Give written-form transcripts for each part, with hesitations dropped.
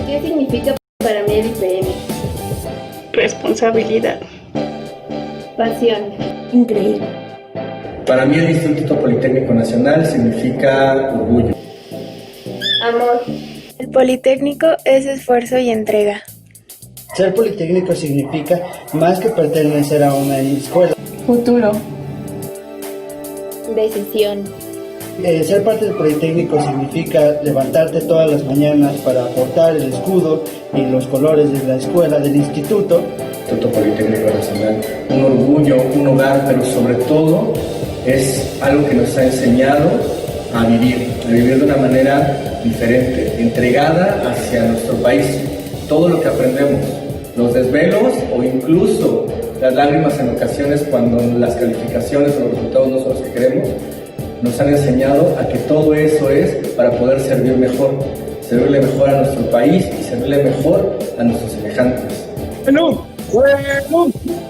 ¿Qué significa para mí el IPN? Responsabilidad. Pasión. Increíble. Para mí el Instituto Politécnico Nacional significa orgullo. Amor. El Politécnico es esfuerzo y entrega. Ser politécnico significa más que pertenecer a una escuela. Futuro. Decisión. Ser parte del politécnico significa levantarte todas las mañanas para portar el escudo y los colores de la escuela, del instituto. Instituto Politécnico Nacional, un orgullo, un hogar, pero sobre todo es algo que nos ha enseñado a vivir de una manera diferente, entregada hacia nuestro país. Todo lo que aprendemos, los desvelos o incluso las lágrimas en ocasiones cuando las calificaciones o los resultados no son los que queremos, nos han enseñado a que todo eso es para poder servirle mejor a nuestro país y servirle mejor a nuestros semejantes.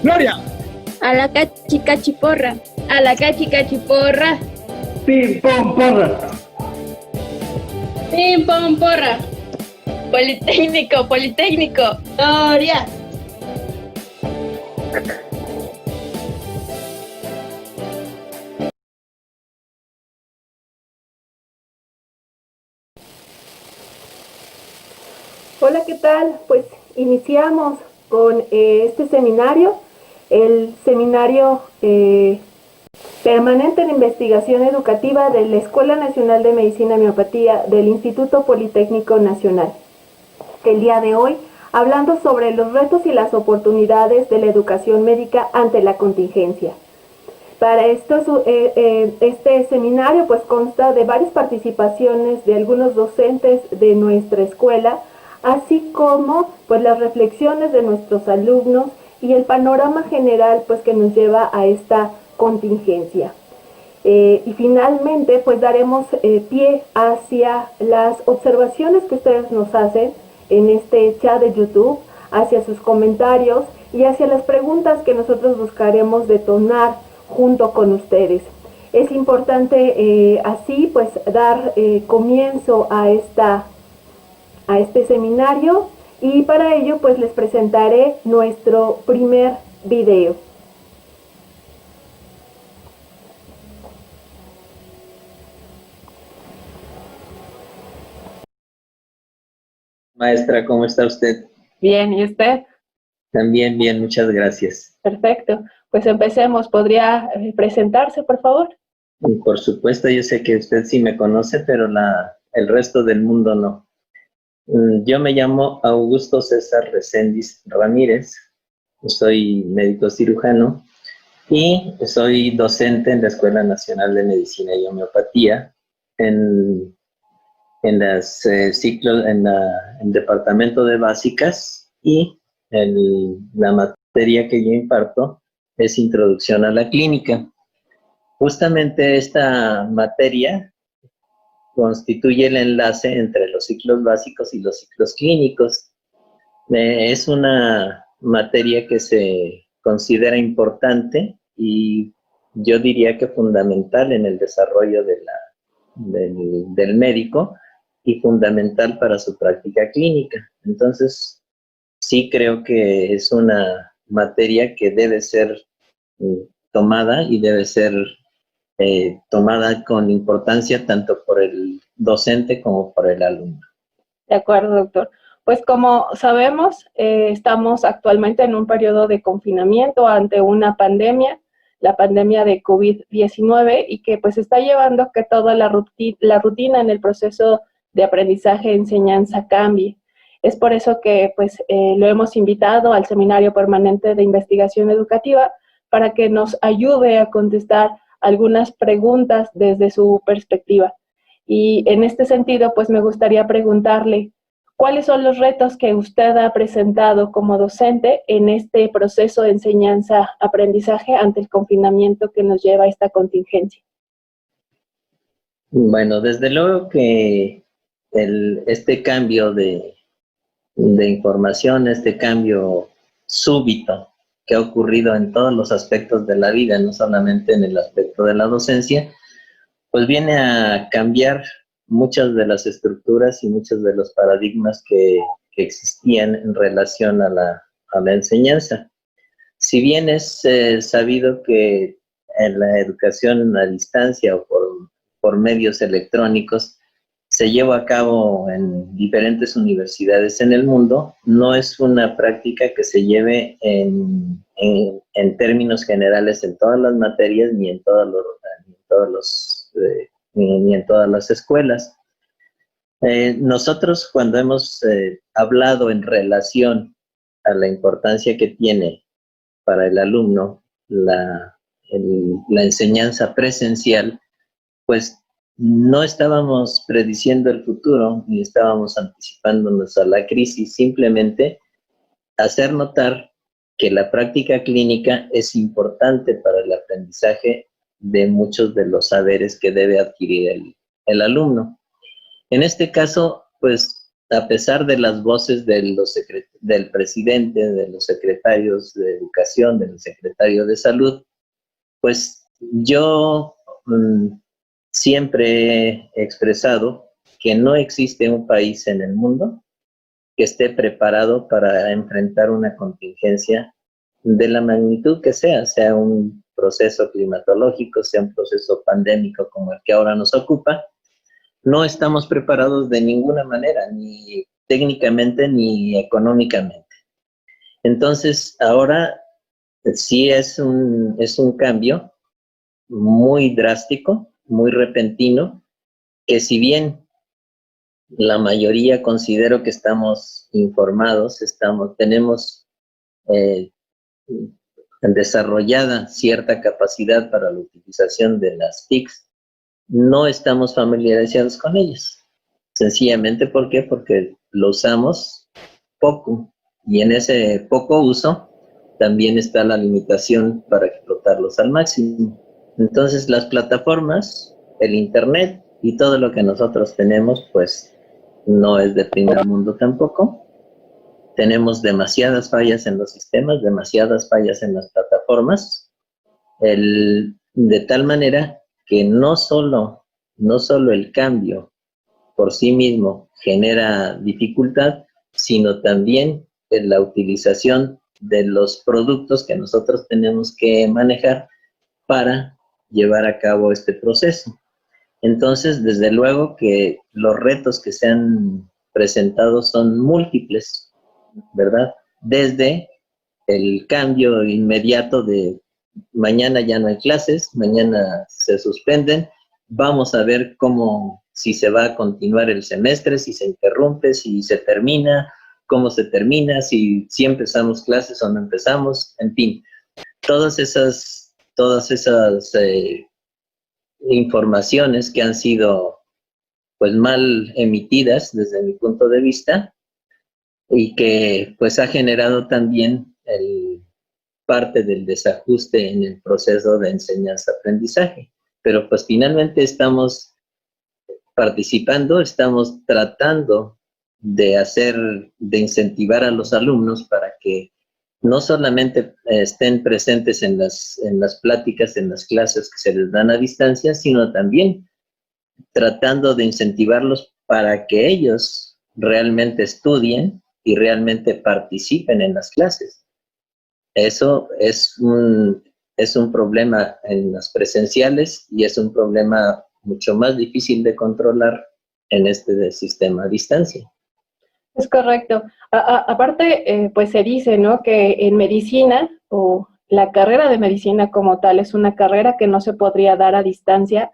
Gloria. A la cachicachiporra. A la cachicachiporra. Pim, pom, porra. Pim, pom, porra. Politécnico, Politécnico. Gloria. Hola, ¿qué tal? Pues iniciamos con este seminario, el seminario permanente de investigación educativa de la Escuela Nacional de Medicina y Homeopatía del Instituto Politécnico Nacional. El día de hoy, hablando sobre los retos y las oportunidades de la educación médica ante la contingencia. Para esto, este seminario pues consta de varias participaciones de algunos docentes de nuestra escuela, así como pues las reflexiones de nuestros alumnos y el panorama general pues que nos lleva a esta contingencia. Y finalmente pues daremos pie hacia las observaciones que ustedes nos hacen en este chat de YouTube, hacia sus comentarios y hacia las preguntas que nosotros buscaremos detonar junto con ustedes. Es importante así pues dar comienzo a este seminario y para ello pues les presentaré nuestro primer video. Maestra, ¿cómo está usted? Bien, ¿y usted? También bien, muchas gracias. Perfecto. Pues empecemos. ¿Podría presentarse, por favor? Y por supuesto, yo sé que usted sí me conoce, pero el resto del mundo no. Yo me llamo Augusto César Reséndiz Ramírez, soy médico cirujano y soy docente en la Escuela Nacional de Medicina y Homeopatía en las ciclos, en el departamento de básicas y la materia que yo imparto es Introducción a la Clínica. Justamente esta materia constituye el enlace entre los ciclos básicos y los ciclos clínicos. Es una materia que se considera importante y yo diría que fundamental en el desarrollo del médico y fundamental para su práctica clínica. Entonces, sí creo que es una materia que debe ser tomada y debe ser tomada con importancia tanto por el docente como por el alumno. De acuerdo, doctor. Pues como sabemos, estamos actualmente en un periodo de confinamiento ante una pandemia, la pandemia de COVID-19, y que pues está llevando a que toda la rutina en el proceso de aprendizaje e enseñanza cambie. Es por eso que pues lo hemos invitado al Seminario Permanente de Investigación Educativa para que nos ayude a contestar algunas preguntas desde su perspectiva. Y en este sentido, pues me gustaría preguntarle, ¿cuáles son los retos que usted ha presentado como docente en este proceso de enseñanza-aprendizaje ante el confinamiento que nos lleva a esta contingencia? Bueno, desde luego que este cambio de información, este cambio súbito que ha ocurrido en todos los aspectos de la vida, no solamente en el aspecto de la docencia, pues viene a cambiar muchas de las estructuras y muchos de los paradigmas que existían en relación a la enseñanza. Si bien es sabido que en la educación a distancia o por medios electrónicos se lleva a cabo en diferentes universidades en el mundo, no es una práctica que se lleve en términos generales en todas las materias ni en todas las escuelas. Nosotros, cuando hemos hablado en relación a la importancia que tiene para el alumno la enseñanza presencial, pues no estábamos prediciendo el futuro ni estábamos anticipándonos a la crisis, simplemente hacer notar que la práctica clínica es importante para el aprendizaje de muchos de los saberes que debe adquirir el alumno. En este caso, pues, a pesar de las voces del presidente, de los secretarios de Educación, del secretario de Salud, pues yo siempre he expresado que no existe un país en el mundo que esté preparado para enfrentar una contingencia de la magnitud que sea un proceso climatológico, sea un proceso pandémico como el que ahora nos ocupa. No estamos preparados de ninguna manera, ni técnicamente ni económicamente. Entonces, ahora sí es un cambio muy drástico, muy repentino, que si bien la mayoría considero que estamos informados, tenemos desarrollada cierta capacidad para la utilización de las TICs, no estamos familiarizados con ellas. Sencillamente, ¿por qué? Porque lo usamos poco, y en ese poco uso también está la limitación para explotarlos al máximo. Entonces, las plataformas, el internet y todo lo que nosotros tenemos, pues no es de primer mundo tampoco. Tenemos demasiadas fallas en los sistemas, demasiadas fallas en las plataformas, de tal manera que no solo el cambio por sí mismo genera dificultad, sino también en la utilización de los productos que nosotros tenemos que manejar para llevar a cabo este proceso. Entonces, desde luego que los retos que se han presentado son múltiples, ¿verdad? Desde el cambio inmediato de mañana ya no hay clases, mañana se suspenden, vamos a ver si se va a continuar el semestre, si se interrumpe, si se termina, cómo se termina, si empezamos clases o no empezamos, en fin, todas esas informaciones que han sido pues mal emitidas desde mi punto de vista y que pues ha generado también parte del desajuste en el proceso de enseñanza-aprendizaje. Pero pues finalmente estamos participando, estamos tratando de incentivar a los alumnos para que no solamente estén presentes en las pláticas, en las clases que se les dan a distancia, sino también tratando de incentivarlos para que ellos realmente estudien y realmente participen en las clases. Eso es un problema en las presenciales y es un problema mucho más difícil de controlar en este sistema a distancia. Es correcto. Aparte, pues se dice, ¿no?, que en medicina, o la carrera de medicina como tal, es una carrera que no se podría dar a distancia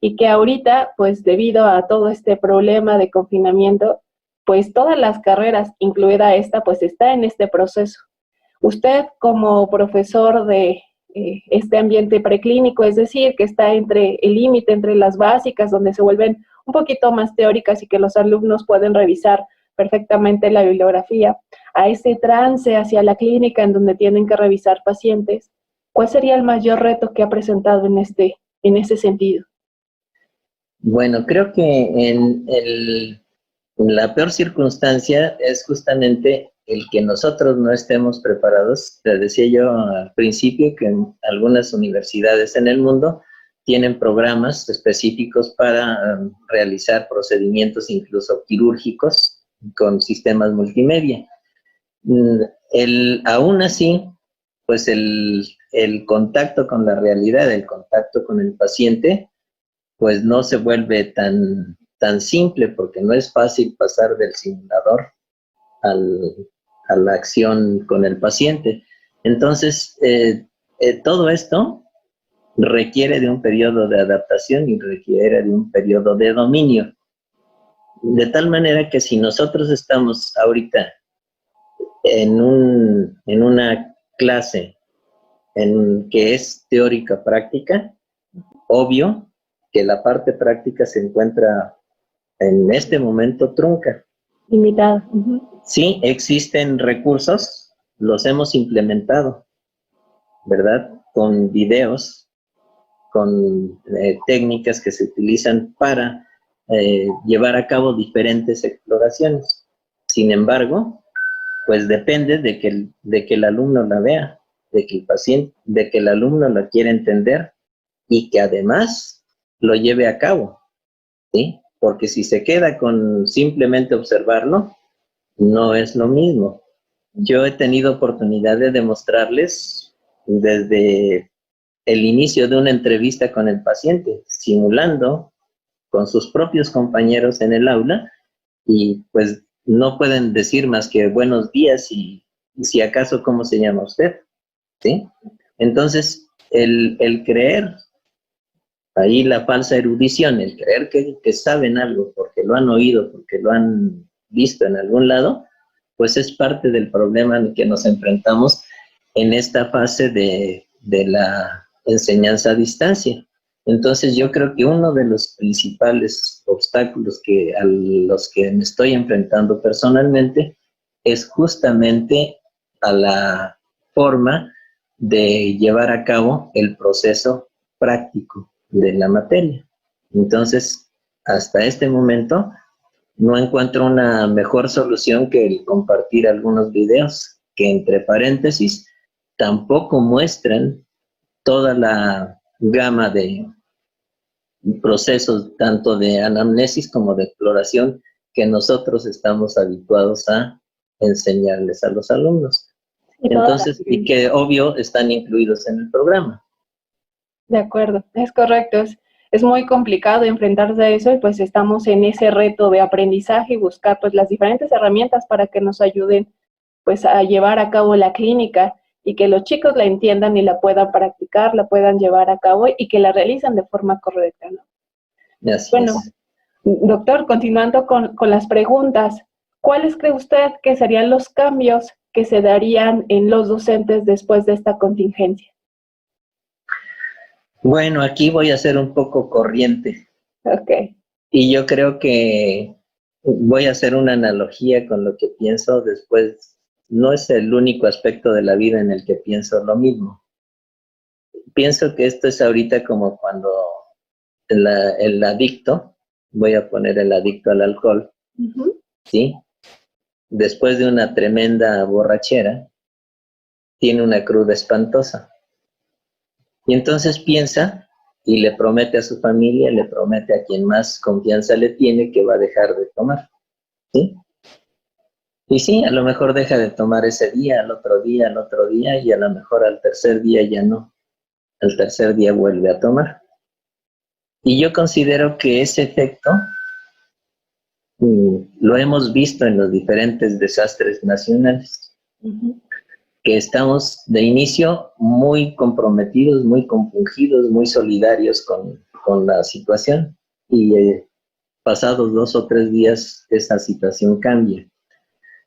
y que ahorita, pues debido a todo este problema de confinamiento, pues todas las carreras, incluida esta, pues está en este proceso. Usted como profesor de este ambiente preclínico, es decir, que está entre el límite entre las básicas, donde se vuelven un poquito más teóricas y que los alumnos pueden revisar perfectamente la bibliografía, a ese trance hacia la clínica en donde tienen que revisar pacientes, ¿cuál sería el mayor reto que ha presentado en ese sentido? Bueno, creo que en la peor circunstancia es justamente el que nosotros no estemos preparados. Te decía yo al principio que algunas universidades en el mundo tienen programas específicos para realizar procedimientos incluso quirúrgicos con sistemas multimedia. Aún así, pues el contacto con la realidad, el contacto con el paciente, pues no se vuelve tan simple, porque no es fácil pasar del simulador a la acción con el paciente. Entonces, todo esto requiere de un periodo de adaptación y requiere de un periodo de dominio. De tal manera que si nosotros estamos ahorita en una clase que es teórica práctica, obvio que la parte práctica se encuentra en este momento trunca. Limitada. Sí, existen recursos, los hemos implementado, ¿verdad? Con videos, con técnicas que se utilizan para llevar a cabo diferentes exploraciones. Sin embargo, pues depende de que el alumno la vea, de que el paciente, de que el alumno la quiera entender y que además lo lleve a cabo, ¿sí? Porque si se queda con simplemente observarlo, no es lo mismo. Yo he tenido oportunidad de demostrarles desde el inicio de una entrevista con el paciente, simulando con sus propios compañeros en el aula, y pues no pueden decir más que buenos días y si acaso cómo se llama usted, ¿sí? Entonces, el creer, ahí la falsa erudición, el creer que saben algo porque lo han oído, porque lo han visto en algún lado, pues es parte del problema en que nos enfrentamos en esta fase de la enseñanza a distancia. Entonces yo creo que uno de los principales obstáculos a los que me estoy enfrentando personalmente es justamente a la forma de llevar a cabo el proceso práctico de la materia. Entonces, hasta este momento, no encuentro una mejor solución que el compartir algunos videos que, entre paréntesis, tampoco muestran toda la gama de procesos, tanto de anamnesis como de exploración, que nosotros estamos habituados a enseñarles a los alumnos. Entonces, y que obvio están incluidos en el programa. De acuerdo, es correcto. Es muy complicado enfrentarse a eso y pues estamos en ese reto de aprendizaje y buscar pues las diferentes herramientas para que nos ayuden pues a llevar a cabo la clínica y que los chicos la entiendan y la puedan practicar, la puedan llevar a cabo y que la realicen de forma correcta, ¿no? Así bueno, es. Doctor, continuando con las preguntas, ¿cuáles cree usted que serían los cambios que se darían en los docentes después de esta contingencia? Bueno, aquí voy a ser un poco corriente. Ok. Y yo creo que voy a hacer una analogía con lo que pienso después. No es el único aspecto de la vida en el que pienso lo mismo. Pienso que esto es ahorita como cuando el adicto, voy a poner el adicto al alcohol, ¿sí? Después de una tremenda borrachera, tiene una cruda espantosa. Y entonces piensa y le promete a su familia, le promete a quien más confianza le tiene que va a dejar de tomar, ¿sí? Y sí, a lo mejor deja de tomar ese día, al otro día, y a lo mejor al tercer día ya no. Al tercer día vuelve a tomar. Y yo considero que ese efecto lo hemos visto en los diferentes desastres nacionales. Que estamos de inicio muy comprometidos, muy compungidos, muy solidarios con la situación y pasados 2 o 3 días esa situación cambia.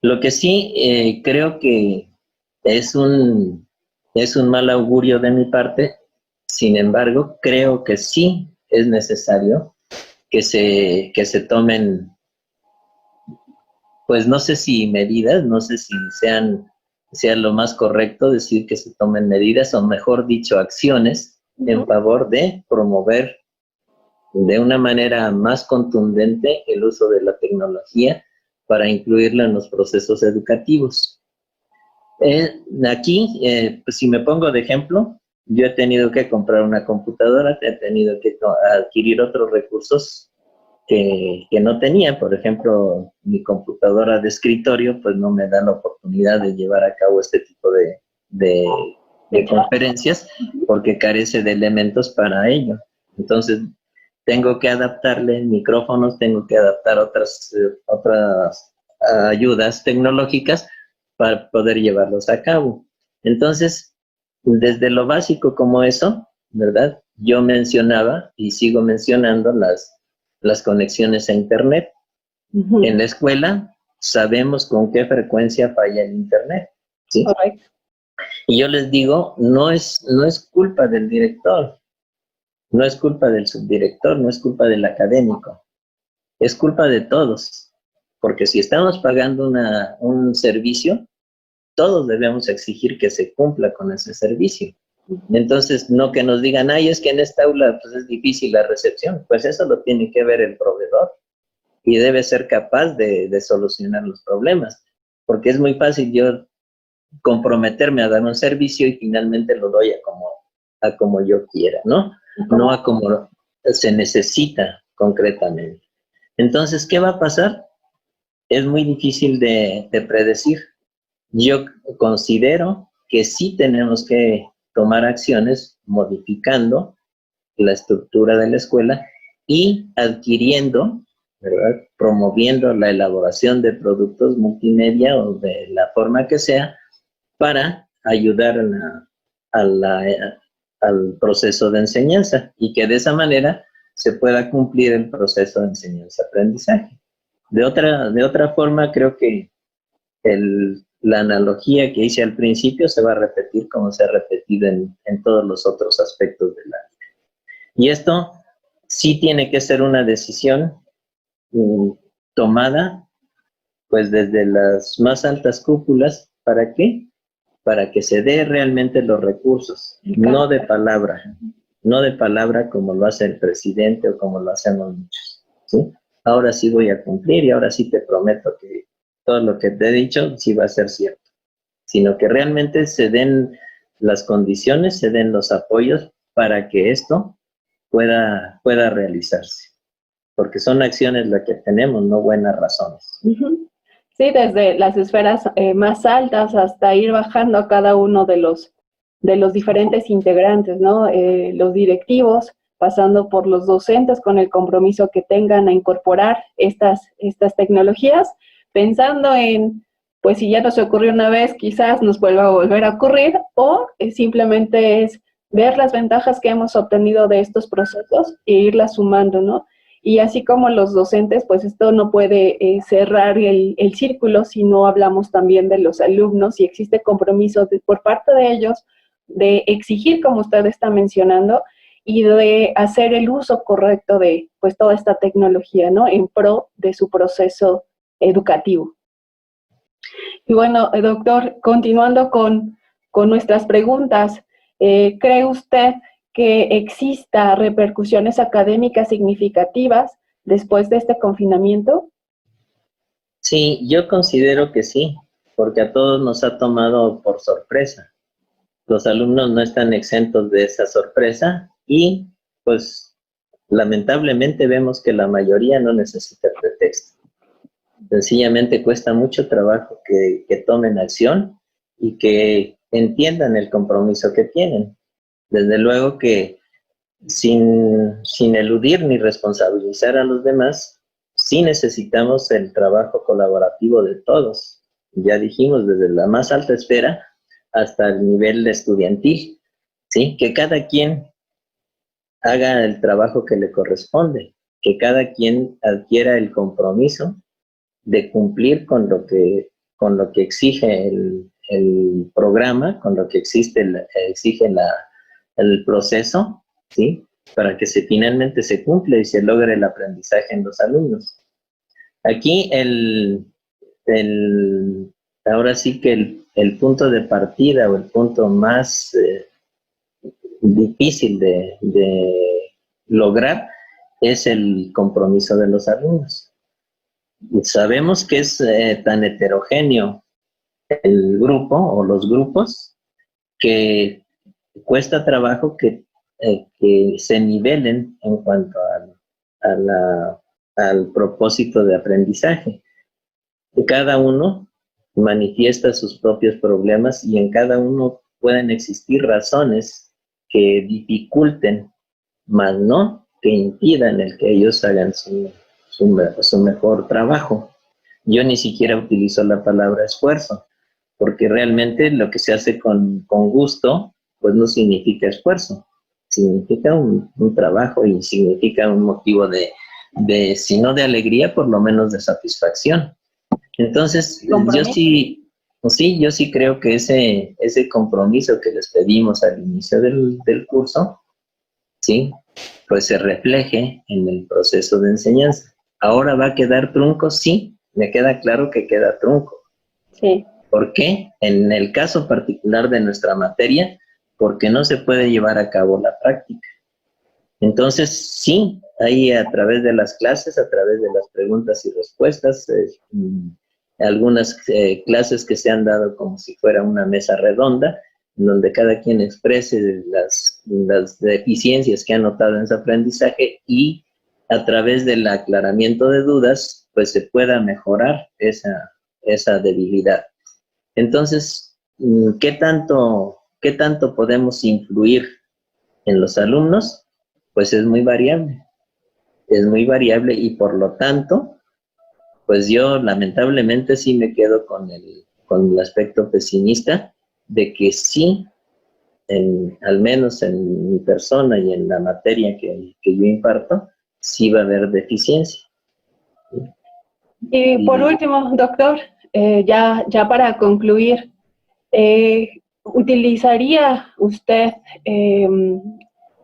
Lo que sí creo que es un mal augurio de mi parte, sin embargo, creo que sí es necesario que se tomen, pues no sé si medidas, no sé si sea lo más correcto decir que se tomen medidas, o mejor dicho, acciones en favor de promover de una manera más contundente el uso de la tecnología para incluirlo en los procesos educativos. Aquí, pues si me pongo de ejemplo, yo he tenido que comprar una computadora, he tenido que adquirir otros recursos que no tenía. Por ejemplo, mi computadora de escritorio pues no me da la oportunidad de llevar a cabo este tipo de conferencias porque carece de elementos para ello. Entonces, tengo que adaptarle micrófonos, tengo que adaptar otras ayudas tecnológicas para poder llevarlos a cabo. Entonces, desde lo básico como eso, ¿verdad? Yo mencionaba y sigo mencionando las conexiones a Internet. Ujú. En la escuela sabemos con qué frecuencia falla el Internet, ¿sí? Correcto. Y yo les digo, no es culpa del director, no es culpa del subdirector, no es culpa del académico, es culpa de todos, porque si estamos pagando un servicio, todos debemos exigir que se cumpla con ese servicio. Entonces, no que nos digan, ay, es que en esta aula pues, es difícil la recepción, pues eso lo tiene que ver el proveedor y debe ser capaz de solucionar los problemas, porque es muy fácil yo comprometerme a dar un servicio y finalmente lo doy a como yo quiera, ¿no? No a como se necesita concretamente. Entonces, ¿qué va a pasar? Es muy difícil de predecir. Yo considero que sí tenemos que tomar acciones modificando la estructura de la escuela y adquiriendo, ¿verdad? Promoviendo la elaboración de productos multimedia o de la forma que sea para ayudar al proceso de enseñanza y que de esa manera se pueda cumplir el proceso de enseñanza-aprendizaje. De otra forma, creo que la analogía que hice al principio se va a repetir como se ha repetido en todos los otros aspectos del arte. Y esto sí tiene que ser una decisión tomada pues desde las más altas cúpulas. ¿Para qué? Para que se dé realmente los recursos, no de palabra como lo hace el presidente o como lo hacemos muchos, ¿sí? Ahora sí voy a cumplir y ahora sí te prometo que todo lo que te he dicho sí va a ser cierto, sino que realmente se den las condiciones, se den los apoyos para que esto pueda realizarse, porque son acciones las que tenemos, no buenas razones. Uh-huh. Sí, desde las esferas más altas hasta ir bajando a cada uno de los diferentes integrantes, ¿no? Los directivos, pasando por los docentes con el compromiso que tengan a incorporar estas tecnologías, pensando en, pues si ya nos ocurrió una vez, quizás nos vuelva a volver a ocurrir, o simplemente es ver las ventajas que hemos obtenido de estos procesos e irlas sumando, ¿no? Y así como los docentes, pues esto no puede cerrar el círculo si no hablamos también de los alumnos y existe compromiso por parte de ellos de exigir, como usted está mencionando, y de hacer el uso correcto de pues toda esta tecnología, ¿no? En pro de su proceso educativo. Y bueno, doctor, continuando con nuestras preguntas, ¿cree usted que exista repercusiones académicas significativas después de este confinamiento? Sí, yo considero que sí, porque a todos nos ha tomado por sorpresa. Los alumnos no están exentos de esa sorpresa y, pues, lamentablemente vemos que la mayoría no necesita pretexto. Sencillamente cuesta mucho trabajo que tomen acción y que entiendan el compromiso que tienen. Desde luego que sin eludir ni responsabilizar a los demás, sí necesitamos el trabajo colaborativo de todos. Ya dijimos, desde la más alta esfera hasta el nivel estudiantil, ¿sí? Que cada quien haga el trabajo que le corresponde, que cada quien adquiera el compromiso de cumplir con lo que exige el programa, con lo que exige el proceso, ¿sí? Para que finalmente se cumpla y se logre el aprendizaje en los alumnos. Aquí ahora sí que el punto de partida o el punto más difícil de lograr es el compromiso de los alumnos. Sabemos que es tan heterogéneo el grupo o los grupos que cuesta trabajo que se nivelen en cuanto al propósito de aprendizaje. Cada uno manifiesta sus propios problemas y en cada uno pueden existir razones que dificulten, más no que impidan el que ellos hagan su mejor trabajo. Yo ni siquiera utilizo la palabra esfuerzo, porque realmente lo que se hace con gusto, pues no significa esfuerzo, significa un trabajo y significa un motivo de, si no de alegría, por lo menos de satisfacción. Entonces, yo sí creo que ese compromiso que les pedimos al inicio del curso, sí, pues se refleje en el proceso de enseñanza. ¿Ahora va a quedar trunco? Sí, me queda claro que queda trunco. Sí. ¿Por qué? En el caso particular de nuestra materia, porque no se puede llevar a cabo la práctica. Entonces, sí, ahí a través de las clases, a través de las preguntas y respuestas, algunas clases que se han dado como si fuera una mesa redonda, en donde cada quien exprese las deficiencias que ha notado en su aprendizaje y a través del aclaramiento de dudas, pues se pueda mejorar esa debilidad. Entonces, ¿qué tanto podemos influir en los alumnos? Pues es muy variable y por lo tanto, pues yo lamentablemente sí me quedo con el aspecto pesimista de que sí, al menos en mi persona y en la materia que yo imparto, sí va a haber deficiencia. Y por último, doctor, ya para concluir, ¿utilizaría usted,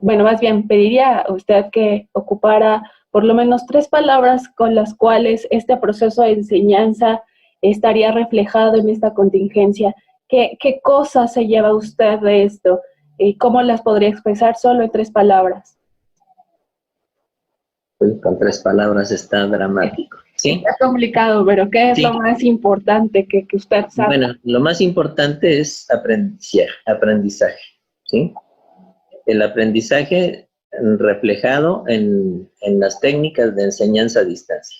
más bien pediría a usted que ocupara por lo menos 3 palabras con las cuales este proceso de enseñanza estaría reflejado en esta contingencia? ¿Qué cosas se lleva usted de esto? ¿Cómo las podría expresar solo en 3 palabras? Con 3 palabras está dramático, ¿sí? Está complicado, pero ¿qué es lo más importante que usted sabe? Bueno, lo más importante es aprendizaje, ¿sí? El aprendizaje reflejado en las técnicas de enseñanza a distancia.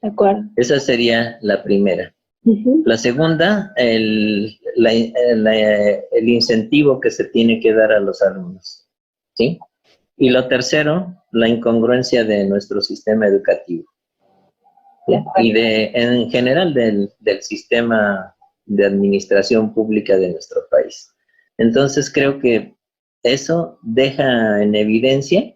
De acuerdo. Esa sería la primera. La segunda, el incentivo que se tiene que dar a los alumnos, ¿sí? Y lo tercero, la incongruencia de nuestro sistema educativo. ¿Sí? Y en general del sistema de administración pública de nuestro país. Entonces creo que eso deja en evidencia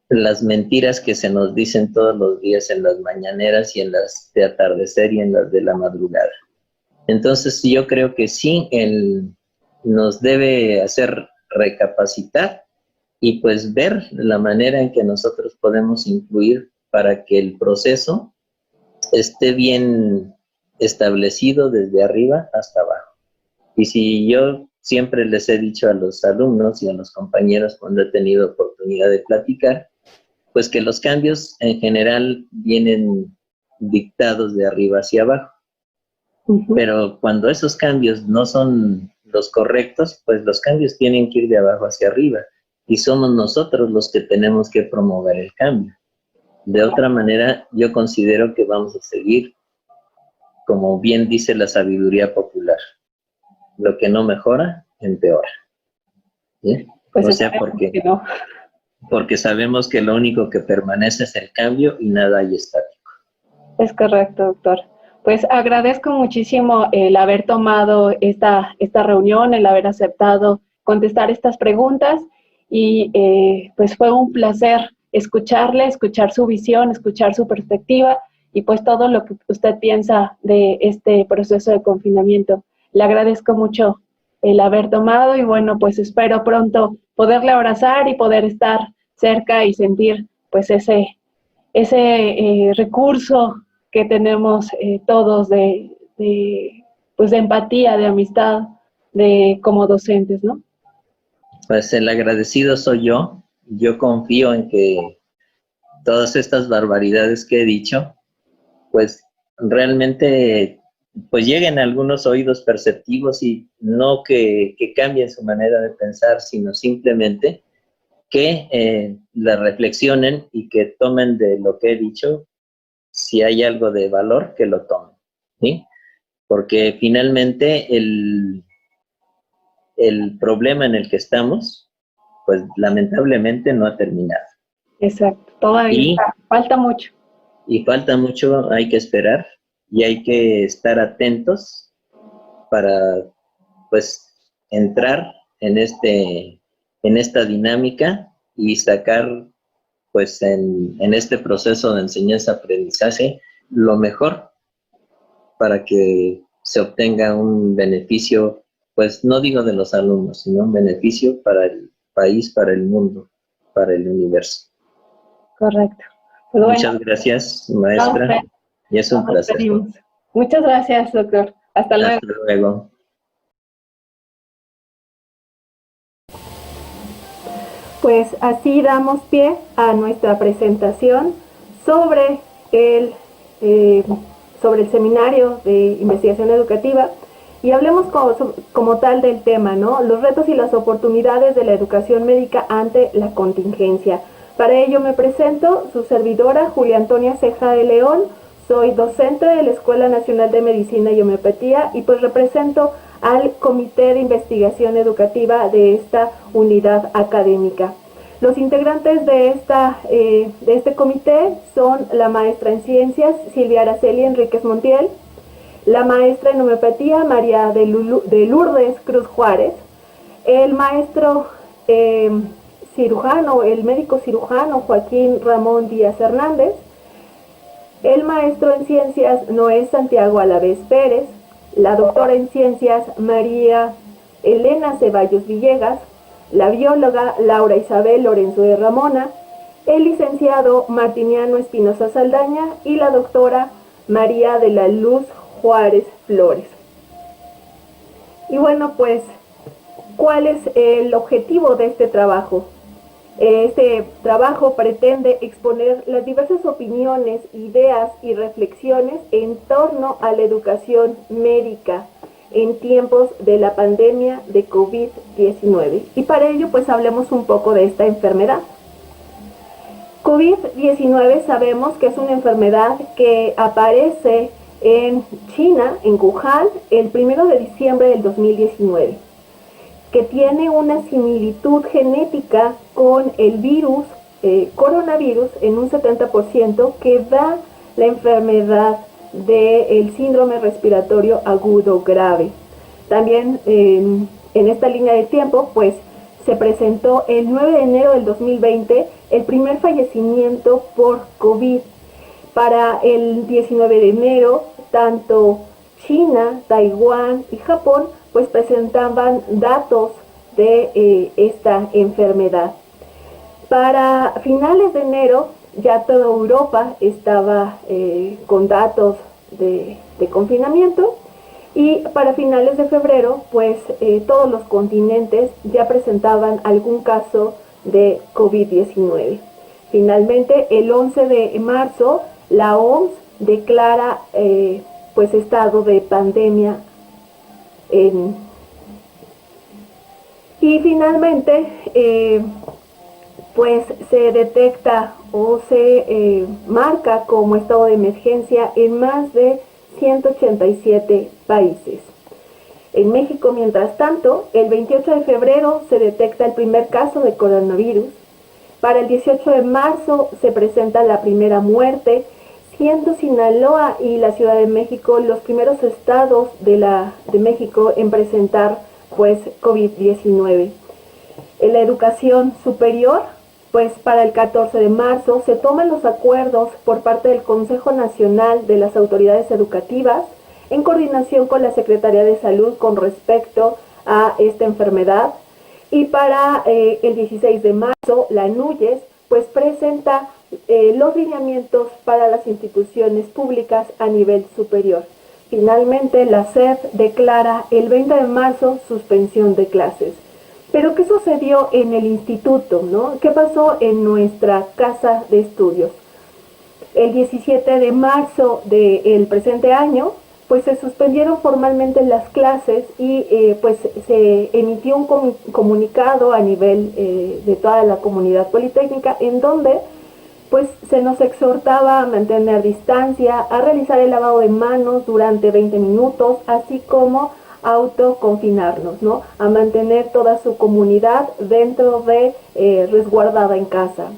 las mentiras que se nos dicen todos los días en las mañaneras y en las de atardecer y en las de la madrugada. Entonces yo creo que sí, nos debe hacer recapacitar y pues ver la manera en que nosotros podemos influir para que el proceso esté bien establecido desde arriba hasta abajo. Y si yo siempre les he dicho a los alumnos y a los compañeros cuando he tenido oportunidad de platicar, pues que los cambios en general vienen dictados de arriba hacia abajo. Pero cuando esos cambios no son los correctos, pues los cambios tienen que ir de abajo hacia arriba. Y somos nosotros los que tenemos que promover el cambio. De otra manera, yo considero que vamos a seguir, como bien dice la sabiduría popular, lo que no mejora, empeora. ¿Sí? Pues o sea, porque sabemos que lo único que permanece es el cambio y nada hay estático. Es correcto, doctor. Pues agradezco muchísimo el haber tomado esta reunión, el haber aceptado contestar estas preguntas y pues fue un placer escucharle, escuchar su visión, escuchar su perspectiva y pues todo lo que usted piensa de este proceso de confinamiento. Le agradezco mucho el haber tomado y bueno, pues espero pronto poderle abrazar y poder estar cerca y sentir pues ese recurso que tenemos todos de empatía, de amistad, como docentes, ¿no? Pues el agradecido soy yo. Yo confío en que todas estas barbaridades que he dicho, pues realmente pues lleguen a algunos oídos perceptivos y no que cambien su manera de pensar, sino simplemente que la reflexionen y que tomen de lo que he dicho, si hay algo de valor, que lo tomen, ¿sí? Porque finalmente el problema en el que estamos, pues lamentablemente no ha terminado. Exacto, todavía falta mucho. Y falta mucho, hay que esperar y hay que estar atentos para, pues, entrar en esta dinámica y sacar, pues, en este proceso de enseñanza-aprendizaje lo mejor para que se obtenga un beneficio, pues, no digo de los alumnos, sino un beneficio para el país, para el mundo, para el universo. Correcto. Pues Muchas gracias, maestra, y es un placer. Muchas gracias, doctor. Hasta luego. Hasta luego. Pues así damos pie a nuestra presentación sobre el seminario de investigación educativa y hablemos como tal del tema, ¿no? Los retos y las oportunidades de la educación médica ante la contingencia. Para ello me presento, su servidora Julia Antonia Ceja de León. Soy docente de la Escuela Nacional de Medicina y Homeopatía y pues represento al Comité de Investigación Educativa de esta unidad académica. Los integrantes de este comité son la maestra en Ciencias Silvia Araceli Enríquez Montiel, la maestra en Homeopatía María de Lourdes Cruz Juárez, el maestro cirujano, el médico cirujano Joaquín Ramón Díaz Hernández, el maestro en Ciencias Noé Santiago Alavés Pérez, la doctora en Ciencias María Elena Ceballos Villegas, la bióloga Laura Isabel Lorenzo de Ramona, el licenciado Martiniano Espinosa Saldaña y la doctora María de la Luz Juárez Flores. Y bueno, pues, ¿cuál es el objetivo de este trabajo? Este trabajo pretende exponer las diversas opiniones, ideas y reflexiones en torno a la educación médica en tiempos de la pandemia de COVID-19. Y para ello, pues hablemos un poco de esta enfermedad. COVID-19 sabemos que es una enfermedad que aparece en China, en Wuhan, el 1 de diciembre del 2019. Que tiene una similitud genética con el virus, coronavirus, en un 70%, que da la enfermedad del síndrome respiratorio agudo grave. También en esta línea de tiempo, pues, se presentó el 9 de enero del 2020 el primer fallecimiento por COVID. Para el 19 de enero, tanto China, Taiwán y Japón pues presentaban datos de esta enfermedad. Para finales de enero ya toda Europa estaba con datos de confinamiento y para finales de febrero pues todos los continentes ya presentaban algún caso de COVID-19. Finalmente el 11 de marzo la OMS declara pues estado de pandemia y finalmente pues se detecta o se marca como estado de emergencia en más de 187 países. En México, mientras tanto, el 28 de febrero se detecta el primer caso de coronavirus. Para el 18 de marzo se presenta la primera muerte, siendo Sinaloa y la Ciudad de México los primeros estados de México en presentar pues COVID-19. En la educación superior, pues para el 14 de marzo se toman los acuerdos por parte del Consejo Nacional de las Autoridades Educativas en coordinación con la Secretaría de Salud con respecto a esta enfermedad. Y para el 16 de marzo, la NUYES pues presenta los lineamientos para las instituciones públicas a nivel superior. Finalmente, la SEP declara el 20 de marzo suspensión de clases. Pero, ¿qué sucedió en el instituto, no? ¿Qué pasó en nuestra casa de estudios? El 17 de marzo del presente año, pues se suspendieron formalmente las clases y pues se emitió un comunicado a nivel de toda la comunidad politécnica en donde pues se nos exhortaba a mantener distancia, a realizar el lavado de manos durante 20 minutos, así como autoconfinarnos, ¿no? A mantener toda su comunidad dentro de resguardada en casa.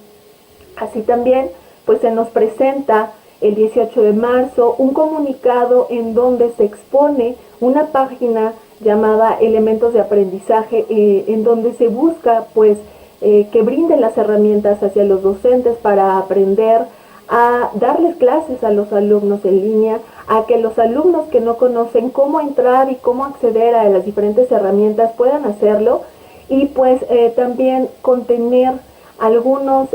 Así también pues se nos presenta el 18 de marzo un comunicado en donde se expone una página llamada Elementos de Aprendizaje, en donde se busca pues que brinden las herramientas hacia los docentes para aprender a darles clases a los alumnos en línea, a que los alumnos que no conocen cómo entrar y cómo acceder a las diferentes herramientas puedan hacerlo, y pues también contener algunos,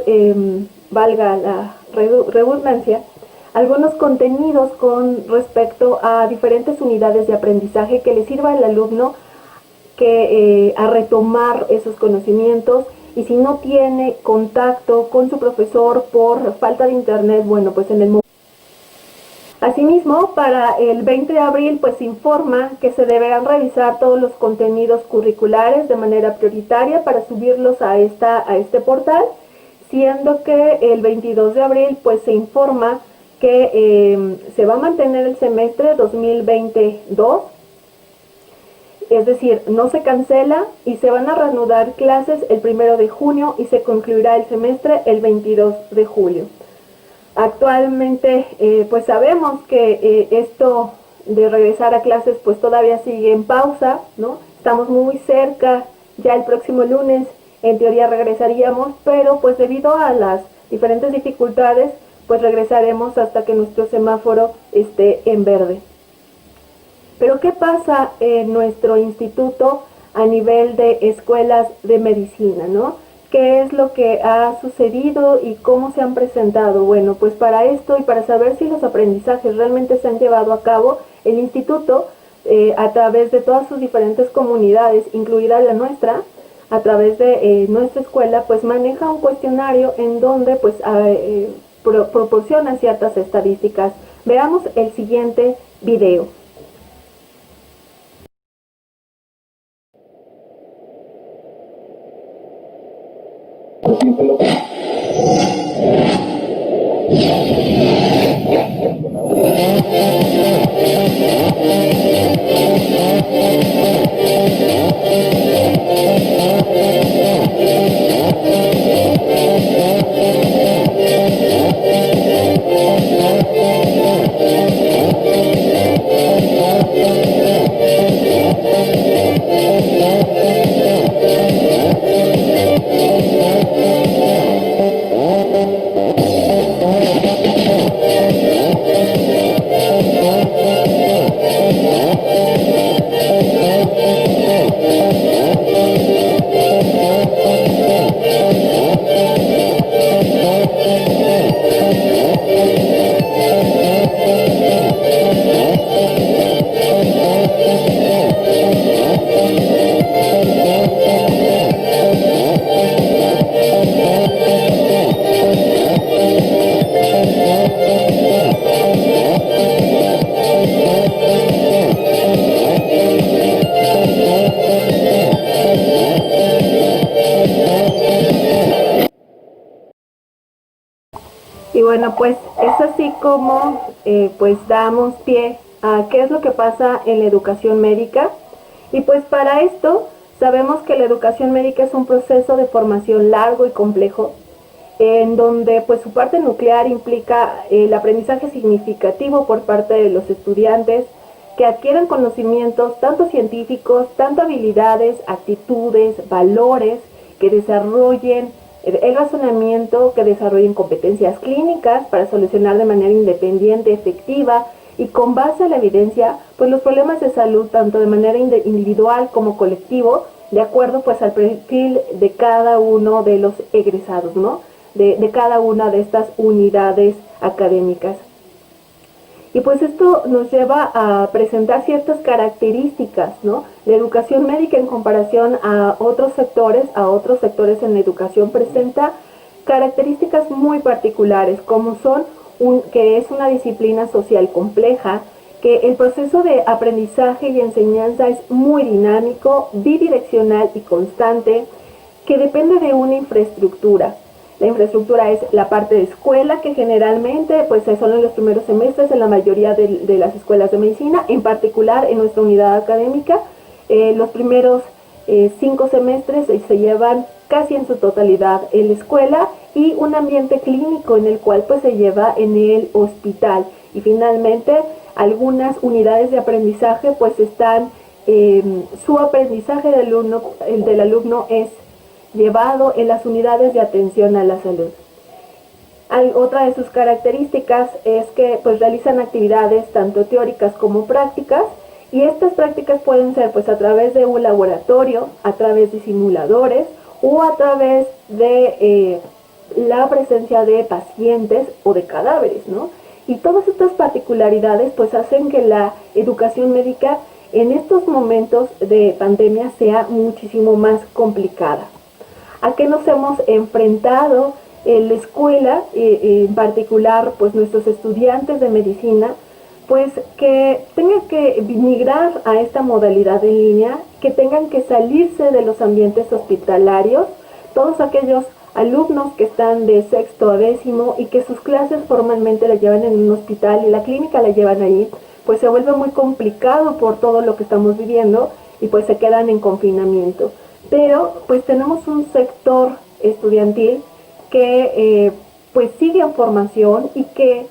valga la redundancia, algunos contenidos con respecto a diferentes unidades de aprendizaje que le sirva al alumno a retomar esos conocimientos. Y si no tiene contacto con su profesor por falta de internet, bueno, pues en el momento. Asimismo, para el 20 de abril, pues se informa que se deberán revisar todos los contenidos curriculares de manera prioritaria para subirlos a este portal, siendo que el 22 de abril, pues se informa que se va a mantener el semestre 2022, es decir, no se cancela y se van a reanudar clases el 1 de junio y se concluirá el semestre el 22 de julio. Actualmente, pues sabemos que esto de regresar a clases pues todavía sigue en pausa, ¿no? Estamos muy cerca, ya el próximo lunes en teoría regresaríamos, pero pues debido a las diferentes dificultades, pues regresaremos hasta que nuestro semáforo esté en verde. Pero ¿qué pasa en nuestro instituto a nivel de escuelas de medicina, ¿no? ¿Qué es lo que ha sucedido y cómo se han presentado? Bueno, pues para esto y para saber si los aprendizajes realmente se han llevado a cabo, el instituto, a través de todas sus diferentes comunidades, incluida la nuestra, a través de nuestra escuela, pues maneja un cuestionario en donde pues proporciona ciertas estadísticas. Veamos el siguiente video. Y bueno, pues es así como pues damos pie a qué es lo que pasa en la educación médica. Y pues para esto sabemos que la educación médica es un proceso de formación largo y complejo, en donde pues su parte nuclear implica el aprendizaje significativo por parte de los estudiantes que adquieren conocimientos tanto científicos, tanto habilidades, actitudes, valores, que desarrollen el razonamiento, que desarrollen competencias clínicas para solucionar de manera independiente, efectiva y con base a la evidencia, pues los problemas de salud tanto de manera individual como colectivo, de acuerdo pues al perfil de cada uno de los egresados, ¿no? De cada una de estas unidades académicas. Y pues esto nos lleva a presentar ciertas características, ¿no? La educación médica en comparación a otros sectores en la educación presenta características muy particulares, como son que es una disciplina social compleja, que el proceso de aprendizaje y enseñanza es muy dinámico, bidireccional y constante, que depende de una infraestructura. La infraestructura es la parte de escuela, que generalmente pues son en los primeros semestres en la mayoría de las escuelas de medicina, en particular en nuestra unidad académica. Los primeros 5 semestres se llevan casi en su totalidad en la escuela, y un ambiente clínico en el cual pues se lleva en el hospital. Y finalmente algunas unidades de aprendizaje pues están, su aprendizaje del alumno es llevado en las unidades de atención a la salud. Otra de sus características es que pues realizan actividades tanto teóricas como prácticas, y estas prácticas pueden ser pues a través de un laboratorio, a través de simuladores o a través de la presencia de pacientes o de cadáveres, ¿no? Y todas estas particularidades pues hacen que la educación médica en estos momentos de pandemia sea muchísimo más complicada. ¿A qué nos hemos enfrentado en la escuela, en particular pues nuestros estudiantes de medicina? Pues que tengan que migrar a esta modalidad en línea, que tengan que salirse de los ambientes hospitalarios, todos aquellos alumnos que están de sexto a décimo y que sus clases formalmente las llevan en un hospital y la clínica la llevan ahí, pues se vuelve muy complicado por todo lo que estamos viviendo y pues se quedan en confinamiento. Pero pues tenemos un sector estudiantil que pues sigue en formación y que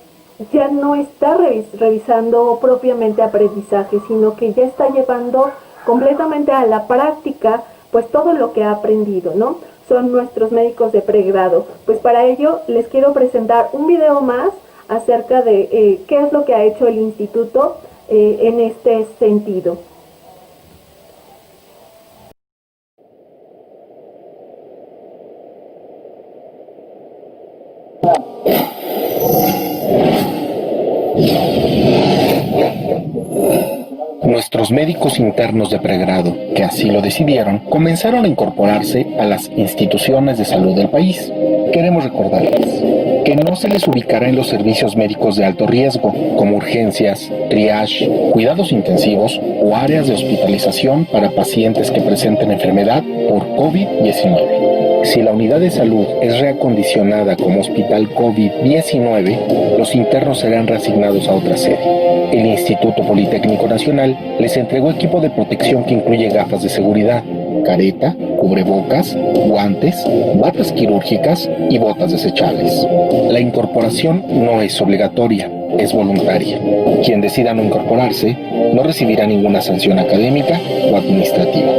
ya no está revisando propiamente aprendizaje, sino que ya está llevando completamente a la práctica pues todo lo que ha aprendido, ¿no? Son nuestros médicos de pregrado. Pues para ello les quiero presentar un video más acerca de qué es lo que ha hecho el instituto en este sentido. Nuestros médicos internos de pregrado, que así lo decidieron, comenzaron a incorporarse a las instituciones de salud del país. Queremos recordarles que no se les ubicará en los servicios médicos de alto riesgo, como urgencias, triage, cuidados intensivos o áreas de hospitalización para pacientes que presenten enfermedad por COVID-19. Si la unidad de salud es reacondicionada como hospital COVID-19, los internos serán reasignados a otra sede. El Instituto Politécnico Nacional les entregó equipo de protección que incluye gafas de seguridad, careta, cubrebocas, guantes, batas quirúrgicas y botas desechables. La incorporación no es obligatoria, es voluntaria. Quien decida no incorporarse no recibirá ninguna sanción académica o administrativa.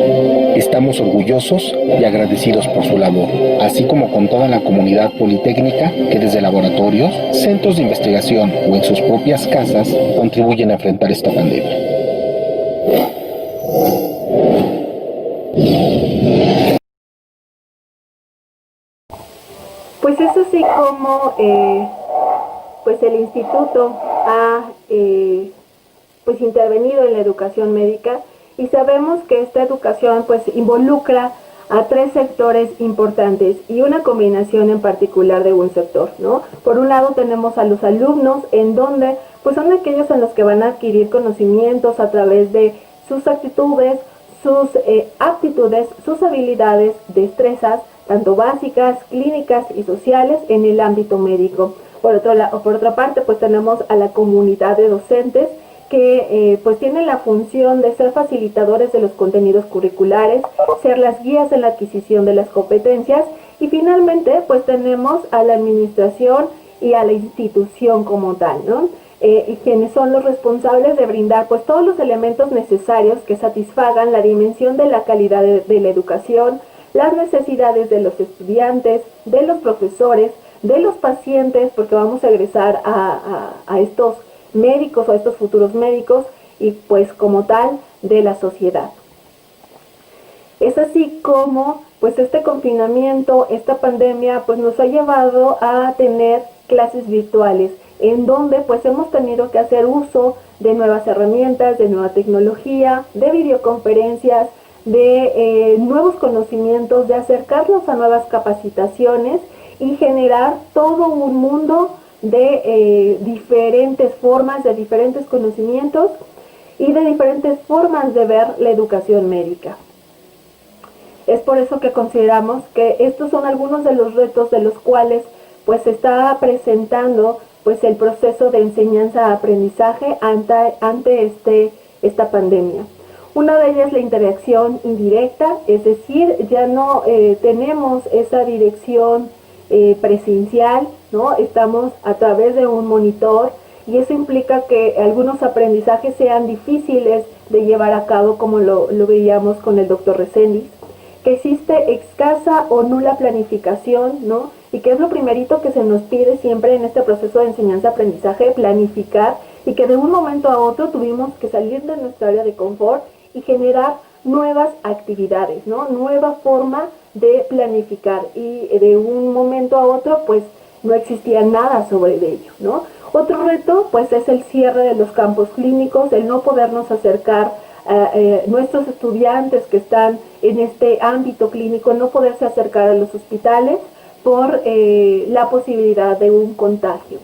Estamos orgullosos y agradecidos por su labor, así como con toda la comunidad politécnica que desde laboratorios, centros de investigación o en sus propias casas contribuyen a enfrentar esta pandemia. Pues es así como pues el instituto ha pues intervenido en la educación médica, y sabemos que esta educación pues involucra a 3 sectores importantes y una combinación en particular de un sector, ¿no? Por un lado tenemos a los alumnos, en donde pues son aquellos en los que van a adquirir conocimientos a través de sus actitudes, sus aptitudes, sus habilidades, destrezas, tanto básicas, clínicas y sociales en el ámbito médico. Por otra parte, pues tenemos a la comunidad de docentes que pues tienen la función de ser facilitadores de los contenidos curriculares, ser las guías en la adquisición de las competencias, y finalmente pues tenemos a la administración y a la institución como tal, ¿no? Y quienes son los responsables de brindar pues todos los elementos necesarios que satisfagan la dimensión de la calidad de la educación, las necesidades de los estudiantes, de los profesores, de los pacientes, porque vamos a egresar a estos médicos o a estos futuros médicos, y pues como tal de la sociedad. Es así como pues este confinamiento, esta pandemia pues nos ha llevado a tener clases virtuales, en donde pues hemos tenido que hacer uso de nuevas herramientas, de nueva tecnología, de videoconferencias, de nuevos conocimientos, de acercarnos a nuevas capacitaciones y generar todo un mundo de diferentes formas, de diferentes conocimientos y de diferentes formas de ver la educación médica. Es por eso que consideramos que estos son algunos de los retos de los cuales pues se está presentando pues el proceso de enseñanza-aprendizaje ante esta pandemia. Una de ellas es la interacción indirecta, es decir, ya no tenemos esa dirección presencial, ¿no? Estamos a través de un monitor y eso implica que algunos aprendizajes sean difíciles de llevar a cabo, como lo veíamos con el doctor Reséndiz, que existe escasa o nula planificación, ¿no? Y que es lo primerito que se nos pide siempre en este proceso de enseñanza-aprendizaje, planificar, y que de un momento a otro tuvimos que salir de nuestra área de confort y generar nuevas actividades, ¿no? Nueva forma de planificar, y de un momento a otro pues no existía nada sobre ello, ¿no? Otro reto pues es el cierre de los campos clínicos, el no podernos acercar a nuestros estudiantes que están en este ámbito clínico, no poderse acercar a los hospitales por la posibilidad de un contagio.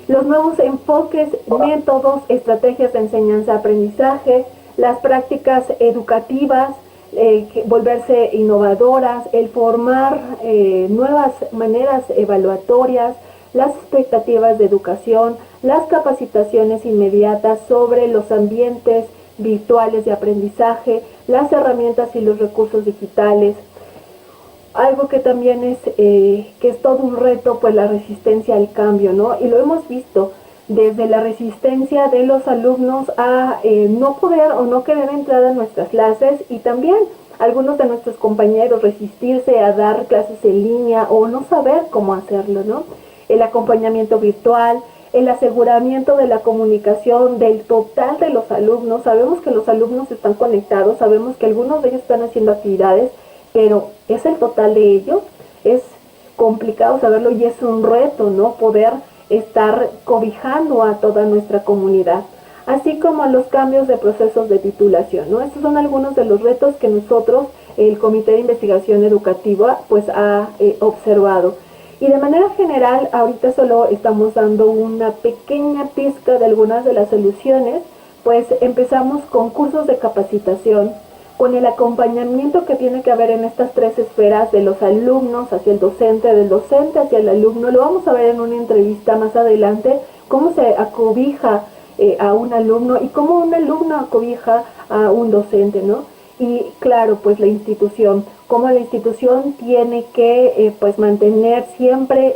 Los nuevos enfoques, métodos, estrategias de enseñanza-aprendizaje, las prácticas educativas, volverse innovadoras, el formar nuevas maneras evaluatorias, las expectativas de educación, las capacitaciones inmediatas sobre los ambientes virtuales de aprendizaje, las herramientas y los recursos digitales. Algo que también que es todo un reto, pues la resistencia al cambio, ¿no? Y lo hemos visto desde la resistencia de los alumnos a no poder o no querer entrar a nuestras clases, y también algunos de nuestros compañeros resistirse a dar clases en línea o no saber cómo hacerlo, ¿no? El acompañamiento virtual, el aseguramiento de la comunicación del total de los alumnos. Sabemos que los alumnos están conectados, sabemos que algunos de ellos están haciendo actividades, pero ¿es el total de ellos? Es complicado saberlo y es un reto, ¿no? Poder estar cobijando a toda nuestra comunidad, así como los cambios de procesos de titulación, ¿no? Estos son algunos de los retos que nosotros, el Comité de Investigación Educativa, pues ha observado. Y de manera general, ahorita solo estamos dando una pequeña pizca de algunas de las soluciones, pues empezamos con cursos de capacitación, con el acompañamiento que tiene que haber en estas tres esferas, de los alumnos hacia el docente, del docente hacia el alumno. Lo vamos a ver en una entrevista más adelante, cómo se acobija a un alumno y cómo un alumno acobija a un docente, ¿no? Y claro, pues la institución, cómo la institución tiene que pues mantener siempre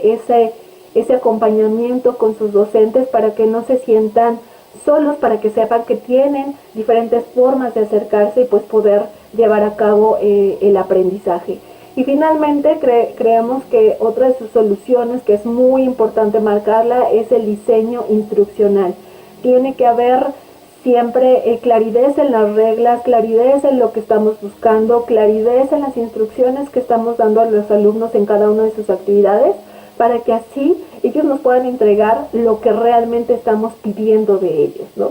ese acompañamiento con sus docentes para que no se sientan solos, para que sepan que tienen diferentes formas de acercarse y pues poder llevar a cabo el aprendizaje. Y finalmente creemos que otra de sus soluciones, que es muy importante marcarla, es el diseño instruccional. Tiene que haber siempre claridad en las reglas, claridad en lo que estamos buscando, claridad en las instrucciones que estamos dando a los alumnos en cada una de sus actividades, para que así ellos nos puedan entregar lo que realmente estamos pidiendo de ellos, ¿no?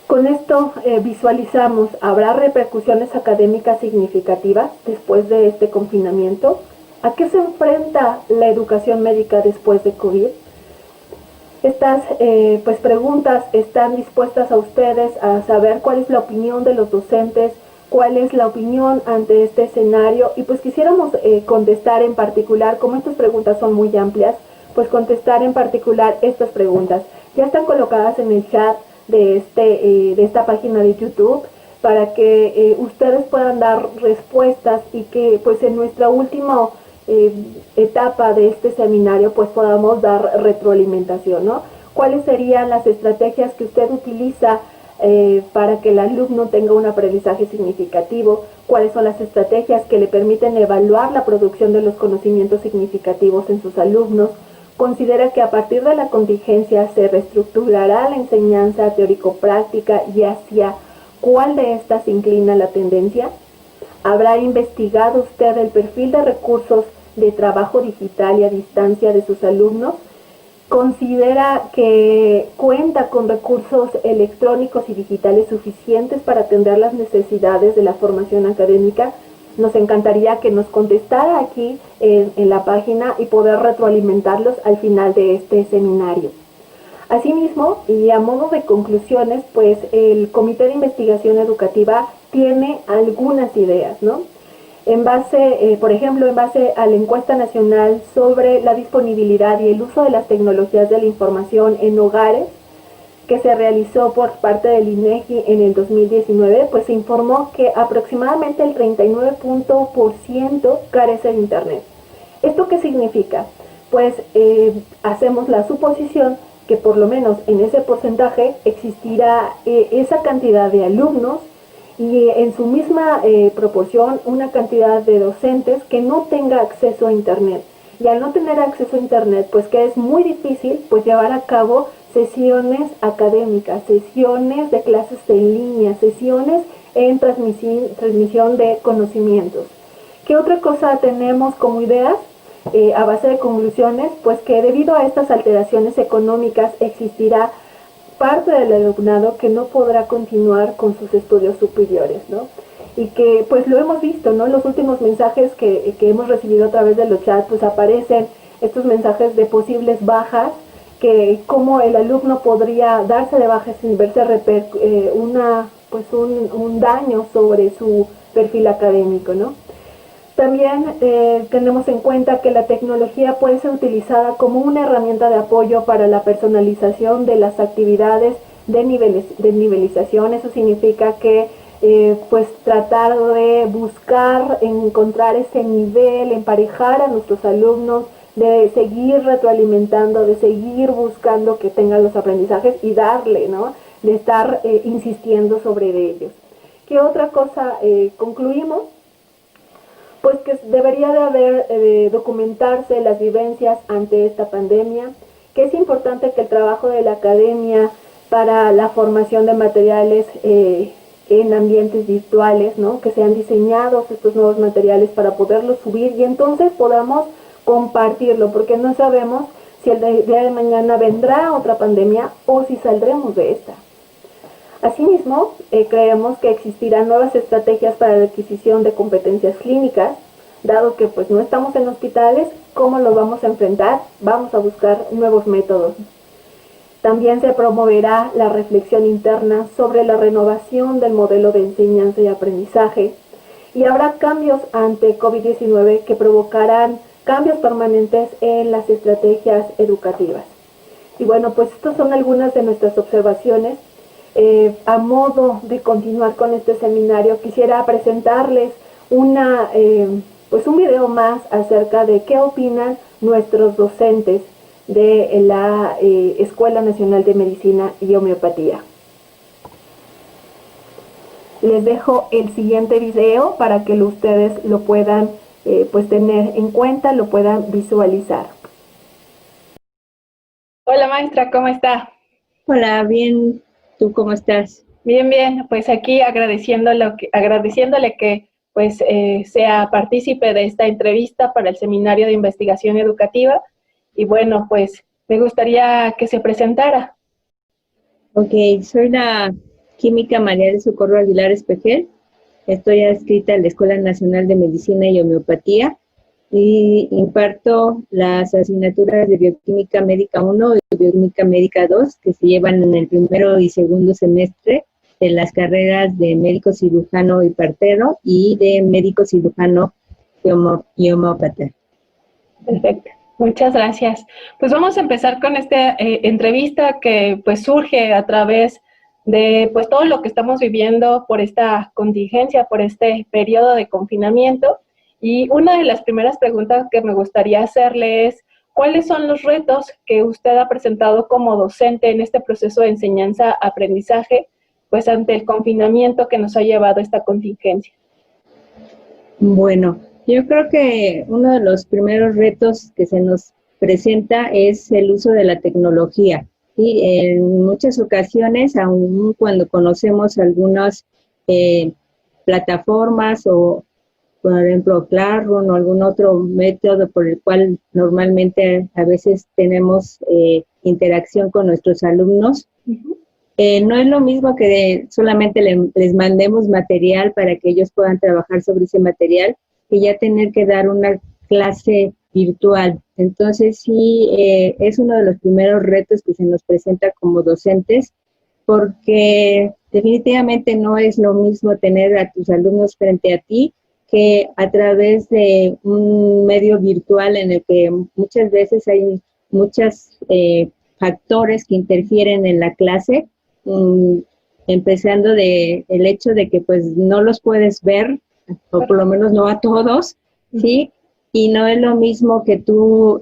Con esto visualizamos, ¿habrá repercusiones académicas significativas después de este confinamiento? ¿A qué se enfrenta la educación médica después de COVID? Estas pues preguntas están dispuestas a ustedes a saber cuál es la opinión de los docentes, cuál es la opinión ante este escenario, y pues quisiéramos contestar en particular, como estas preguntas son muy amplias, pues contestar en particular estas preguntas. Ya están colocadas en el chat de esta página de YouTube para que ustedes puedan dar respuestas y que pues en nuestra última etapa de este seminario pues podamos dar retroalimentación, ¿no? ¿Cuáles serían las estrategias que usted utiliza para que el alumno tenga un aprendizaje significativo? ¿Cuáles son las estrategias que le permiten evaluar la producción de los conocimientos significativos en sus alumnos? ¿Considera que a partir de la contingencia se reestructurará la enseñanza teórico-práctica y hacia cuál de estas inclina la tendencia? ¿Habrá investigado usted el perfil de recursos de trabajo digital y a distancia de sus alumnos? ¿Considera que cuenta con recursos electrónicos y digitales suficientes para atender las necesidades de la formación académica? Nos encantaría que nos contestara aquí en la página y poder retroalimentarlos al final de este seminario. Asimismo, y a modo de conclusiones, pues el Comité de Investigación Educativa tiene algunas ideas, ¿no? En base, por ejemplo, en base a la encuesta nacional sobre la disponibilidad y el uso de las tecnologías de la información en hogares, que se realizó por parte del INEGI en el 2019, pues se informó que aproximadamente el 39% carece de Internet. ¿Esto qué significa? Pues hacemos la suposición que por lo menos en ese porcentaje existirá esa cantidad de alumnos y en su misma proporción una cantidad de docentes que no tenga acceso a Internet. Y al no tener acceso a Internet, pues que es muy difícil pues llevar a cabo sesiones académicas, sesiones de clases en línea, sesiones en transmisión de conocimientos. ¿Qué otra cosa tenemos como ideas? A base de conclusiones, pues que debido a estas alteraciones económicas existirá parte del alumnado que no podrá continuar con sus estudios superiores, ¿no? Y que pues lo hemos visto, ¿no? Los últimos mensajes que hemos recibido a través de los chats, pues aparecen estos mensajes de posibles bajas, que cómo el alumno podría darse de baja sin verse un daño sobre su perfil académico, ¿no? También tenemos en cuenta que la tecnología puede ser utilizada como una herramienta de apoyo para la personalización de las actividades de nivelización. Eso significa que pues tratar de buscar, encontrar ese nivel, emparejar a nuestros alumnos, de seguir retroalimentando, de seguir buscando que tengan los aprendizajes y darle, ¿no? De estar insistiendo sobre ellos. ¿Qué otra cosa concluimos? Pues que debería de haber documentarse las vivencias ante esta pandemia, que es importante que el trabajo de la academia para la formación de materiales en ambientes virtuales, ¿no? Que sean diseñados estos nuevos materiales para poderlos subir y entonces podamos compartirlo, porque no sabemos si el día de mañana vendrá otra pandemia o si saldremos de esta. Asimismo, creemos que existirán nuevas estrategias para la adquisición de competencias clínicas, dado que pues no estamos en hospitales. ¿Cómo lo vamos a enfrentar? Vamos a buscar nuevos métodos. También se promoverá la reflexión interna sobre la renovación del modelo de enseñanza y aprendizaje, y habrá cambios ante COVID-19 que provocarán cambios permanentes en las estrategias educativas. Y bueno, pues estas son algunas de nuestras observaciones. A modo de continuar con este seminario, quisiera presentarles un video más acerca de qué opinan nuestros docentes de la Escuela Nacional de Medicina y Homeopatía. Les dejo el siguiente video para que ustedes lo puedan tener en cuenta, lo puedan visualizar. Hola maestra, ¿cómo está? Hola, bien. ¿Tú cómo estás? Bien, bien. Pues aquí agradeciéndole que pues sea partícipe de esta entrevista para el Seminario de Investigación Educativa. Y bueno, pues me gustaría que se presentara. Ok, soy la química María del Socorro Aguilar Espejel. Estoy adscrita a la Escuela Nacional de Medicina y Homeopatía y imparto las asignaturas de Bioquímica Médica 1 y Bioquímica Médica 2 que se llevan en el primero y segundo semestre de las carreras de médico cirujano y partero y de médico cirujano y homeópata. Perfecto. Muchas gracias. Pues vamos a empezar con esta entrevista que pues surge a través de pues todo lo que estamos viviendo por esta contingencia, por este periodo de confinamiento. Y una de las primeras preguntas que me gustaría hacerle es, ¿cuáles son los retos que usted ha presentado como docente en este proceso de enseñanza-aprendizaje, pues ante el confinamiento que nos ha llevado esta contingencia? Bueno, yo creo que uno de los primeros retos que se nos presenta es el uso de la tecnología. Y en muchas ocasiones, aun cuando conocemos algunas plataformas o, por ejemplo, Classroom o algún otro método por el cual normalmente a veces tenemos interacción con nuestros alumnos, no es lo mismo que solamente les mandemos material para que ellos puedan trabajar sobre ese material, que ya tener que dar una clase virtual. Entonces sí, es uno de los primeros retos que se nos presenta como docentes, porque definitivamente no es lo mismo tener a tus alumnos frente a ti que a través de un medio virtual en el que muchas veces hay muchos factores que interfieren en la clase, empezando de el hecho de que pues no los puedes ver, o por lo menos no a todos, ¿sí? Y no es lo mismo que tú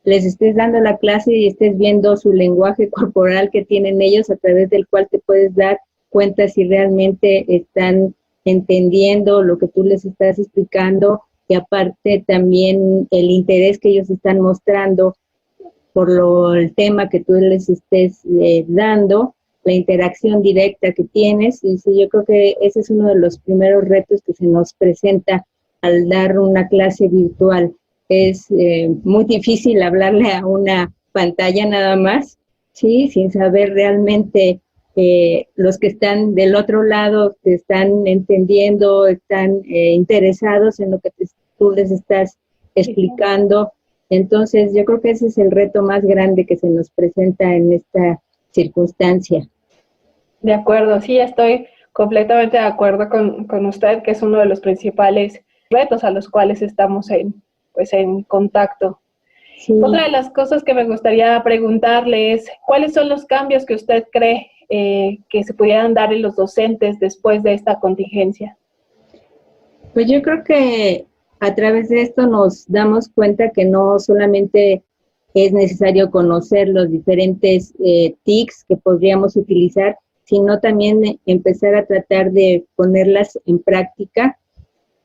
les estés dando la clase y estés viendo su lenguaje corporal que tienen ellos, a través del cual te puedes dar cuenta si realmente están entendiendo lo que tú les estás explicando, y aparte también el interés que ellos están mostrando por el tema que tú les estés dando, la interacción directa que tienes. Y sí, yo creo que ese es uno de los primeros retos que se nos presenta al dar una clase virtual. Es muy difícil hablarle a una pantalla nada más, ¿sí? Sin saber realmente los que están del otro lado te están entendiendo, están interesados en lo que tú les estás explicando. Entonces, yo creo que ese es el reto más grande que se nos presenta en esta circunstancia. De acuerdo, sí, estoy completamente de acuerdo con usted, que es uno de los principales retos a los cuales estamos en contacto. Sí. Otra de las cosas que me gustaría preguntarle es, ¿cuáles son los cambios que usted cree que se pudieran dar en los docentes después de esta contingencia? Pues yo creo que a través de esto nos damos cuenta que no solamente es necesario conocer los diferentes TICs que podríamos utilizar, sino también empezar a tratar de ponerlas en práctica,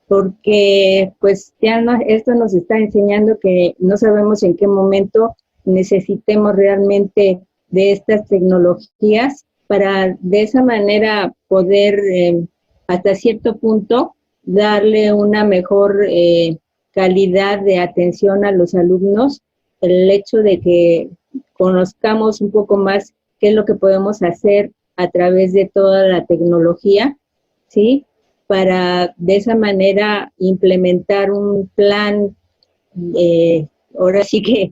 porque pues ya esto nos está enseñando que no sabemos en qué momento necesitemos realmente de estas tecnologías para de esa manera poder hasta cierto punto darle una mejor calidad de atención a los alumnos, el hecho de que conozcamos un poco más qué es lo que podemos hacer a través de toda la tecnología, ¿sí? Para de esa manera implementar un plan, ahora sí que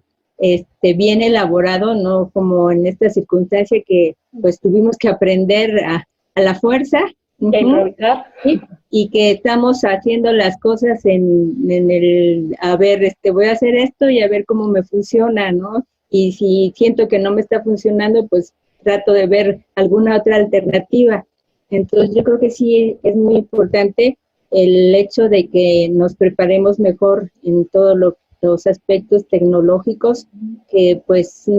bien elaborado, no como en esta circunstancia que pues tuvimos que aprender a la fuerza, ¿sí? Y que estamos haciendo las cosas en el, a ver, voy a hacer esto y a ver cómo me funciona, ¿no? Y si siento que no me está funcionando, pues trato de ver alguna otra alternativa. Entonces yo creo que sí es muy importante el hecho de que nos preparemos mejor en todos los aspectos tecnológicos, que pues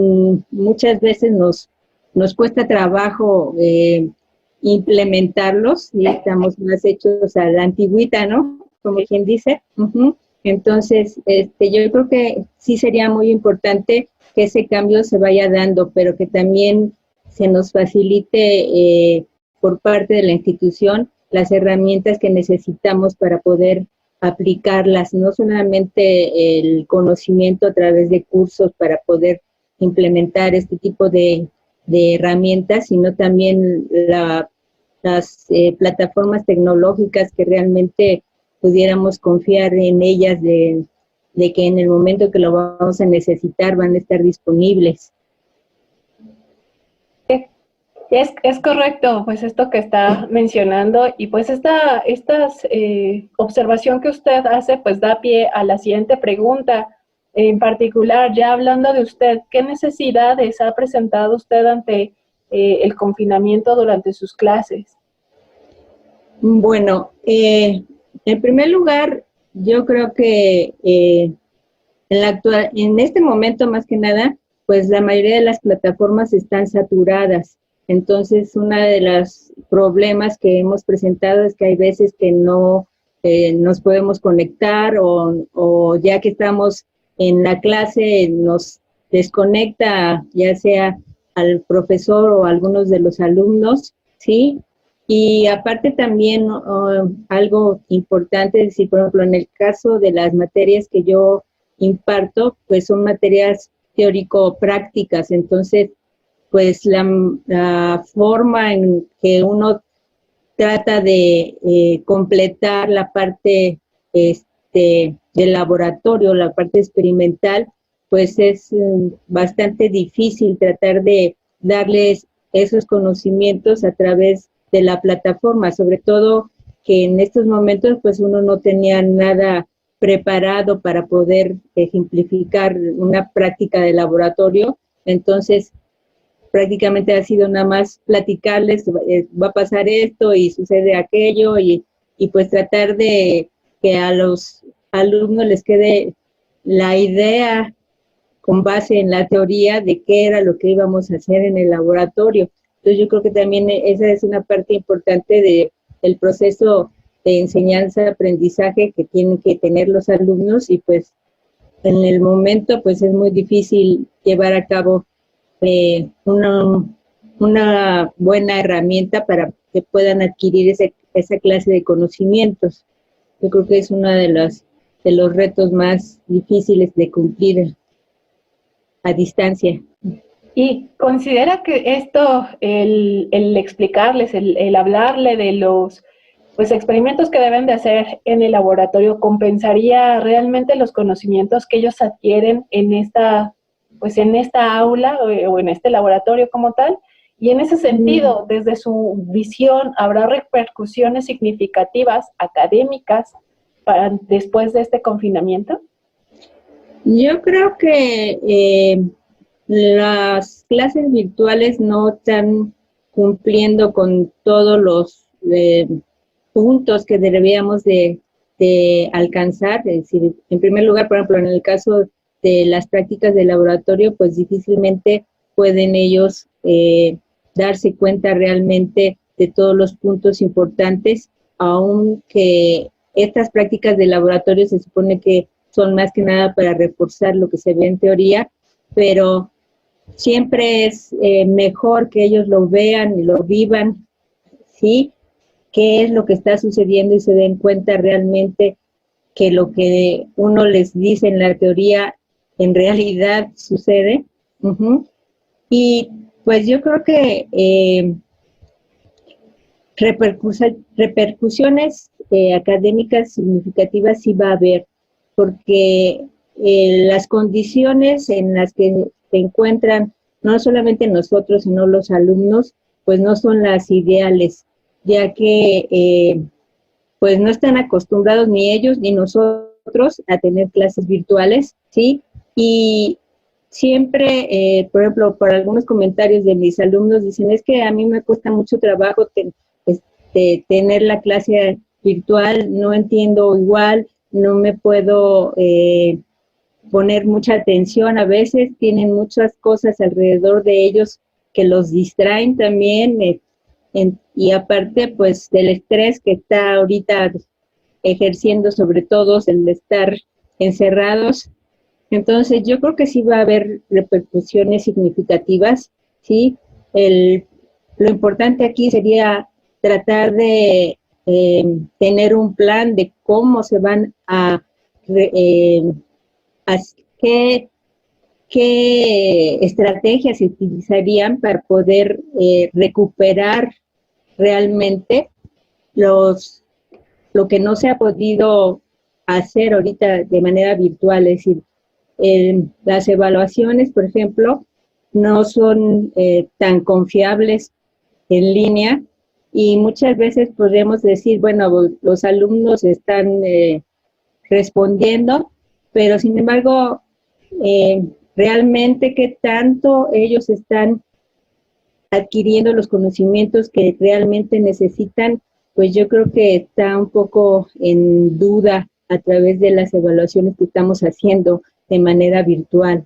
muchas veces nos cuesta trabajo implementarlos, y estamos más hechos a la antigüita, ¿no? Como quien dice. Entonces, yo creo que sí sería muy importante que ese cambio se vaya dando, pero que también se nos facilite por parte de la institución las herramientas que necesitamos para poder aplicarlas, no solamente el conocimiento a través de cursos para poder implementar este tipo de herramientas, sino también las plataformas tecnológicas que realmente pudiéramos confiar en ellas de que en el momento que lo vamos a necesitar van a estar disponibles. Es correcto, pues esto que está mencionando, y pues esta observación que usted hace pues da pie a la siguiente pregunta. En particular, ya hablando de usted, ¿qué necesidades ha presentado usted ante el confinamiento durante sus clases? Bueno, en primer lugar, yo creo que en este momento más que nada, pues la mayoría de las plataformas están saturadas. Entonces, uno de los problemas que hemos presentado es que hay veces que no nos podemos conectar, o ya que estamos en la clase nos desconecta ya sea al profesor o a algunos de los alumnos, ¿sí? Y aparte también algo importante es decir, por ejemplo, en el caso de las materias que yo imparto, pues son materias teórico-prácticas, entonces pues la forma en que uno trata de completar la parte del laboratorio, la parte experimental, pues es bastante difícil tratar de darles esos conocimientos a través de la plataforma, sobre todo que en estos momentos pues uno no tenía nada preparado para poder ejemplificar una práctica de laboratorio. Entonces prácticamente ha sido nada más platicarles, va a pasar esto y sucede aquello, y pues tratar de que a los alumnos les quede la idea con base en la teoría de qué era lo que íbamos a hacer en el laboratorio. Entonces yo creo que también esa es una parte importante del proceso de enseñanza-aprendizaje que tienen que tener los alumnos, y pues en el momento pues es muy difícil llevar a cabo una buena herramienta para que puedan adquirir esa clase de conocimientos. Yo creo que es uno de los retos más difíciles de cumplir a distancia. ¿Y considera que esto, el explicarles, el hablarle de los pues experimentos que deben de hacer en el laboratorio, compensaría realmente los conocimientos que ellos adquieren en esta aula o en este laboratorio como tal? Y en ese sentido, desde su visión, ¿habrá repercusiones significativas académicas después de este confinamiento? Yo creo que las clases virtuales no están cumpliendo con todos los puntos que deberíamos de alcanzar. Es decir, en primer lugar, por ejemplo, en el caso de las prácticas de laboratorio, pues difícilmente pueden ellos darse cuenta realmente de todos los puntos importantes, aunque estas prácticas de laboratorio se supone que son más que nada para reforzar lo que se ve en teoría, pero siempre es mejor que ellos lo vean y lo vivan, ¿sí? Qué es lo que está sucediendo y se den cuenta realmente que lo que uno les dice en la teoría en realidad sucede. Y pues yo creo que repercusiones académicas significativas sí va a haber, porque las condiciones en las que se encuentran no solamente nosotros, sino los alumnos, pues no son las ideales, ya que pues no están acostumbrados ni ellos ni nosotros a tener clases virtuales, ¿sí? Y siempre, por ejemplo, por algunos comentarios de mis alumnos dicen, es que a mí me cuesta mucho trabajo tener la clase virtual, no entiendo igual, no me puedo poner mucha atención, a veces tienen muchas cosas alrededor de ellos que los distraen también, y aparte pues del estrés que está ahorita ejerciendo sobre todos el de estar encerrados. Entonces yo creo que sí va a haber repercusiones significativas, ¿sí? Lo importante aquí sería tratar de tener un plan de cómo se van a qué estrategias se utilizarían para poder recuperar realmente lo que no se ha podido hacer ahorita de manera virtual. Es decir, las evaluaciones, por ejemplo, no son tan confiables en línea, y muchas veces podemos decir, bueno, los alumnos están respondiendo, pero sin embargo, realmente qué tanto ellos están adquiriendo los conocimientos que realmente necesitan, pues yo creo que está un poco en duda a través de las evaluaciones que estamos haciendo de manera virtual.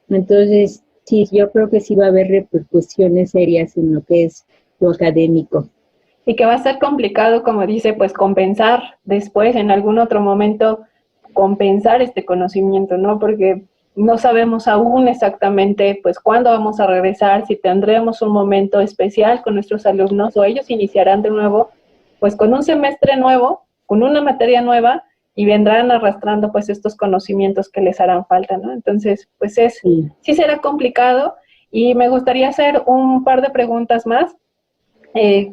Entonces, sí, yo creo que sí va a haber repercusiones serias en lo que es lo académico. Y que va a ser complicado, como dice, pues compensar después, en algún otro momento, compensar este conocimiento, ¿no? Porque no sabemos aún exactamente, pues, cuándo vamos a regresar, si tendremos un momento especial con nuestros alumnos, o ellos iniciarán de nuevo, pues, con un semestre nuevo, con una materia nueva, y vendrán arrastrando, pues, estos conocimientos que les harán falta, ¿no? Entonces, pues, sí será complicado. Y me gustaría hacer un par de preguntas más.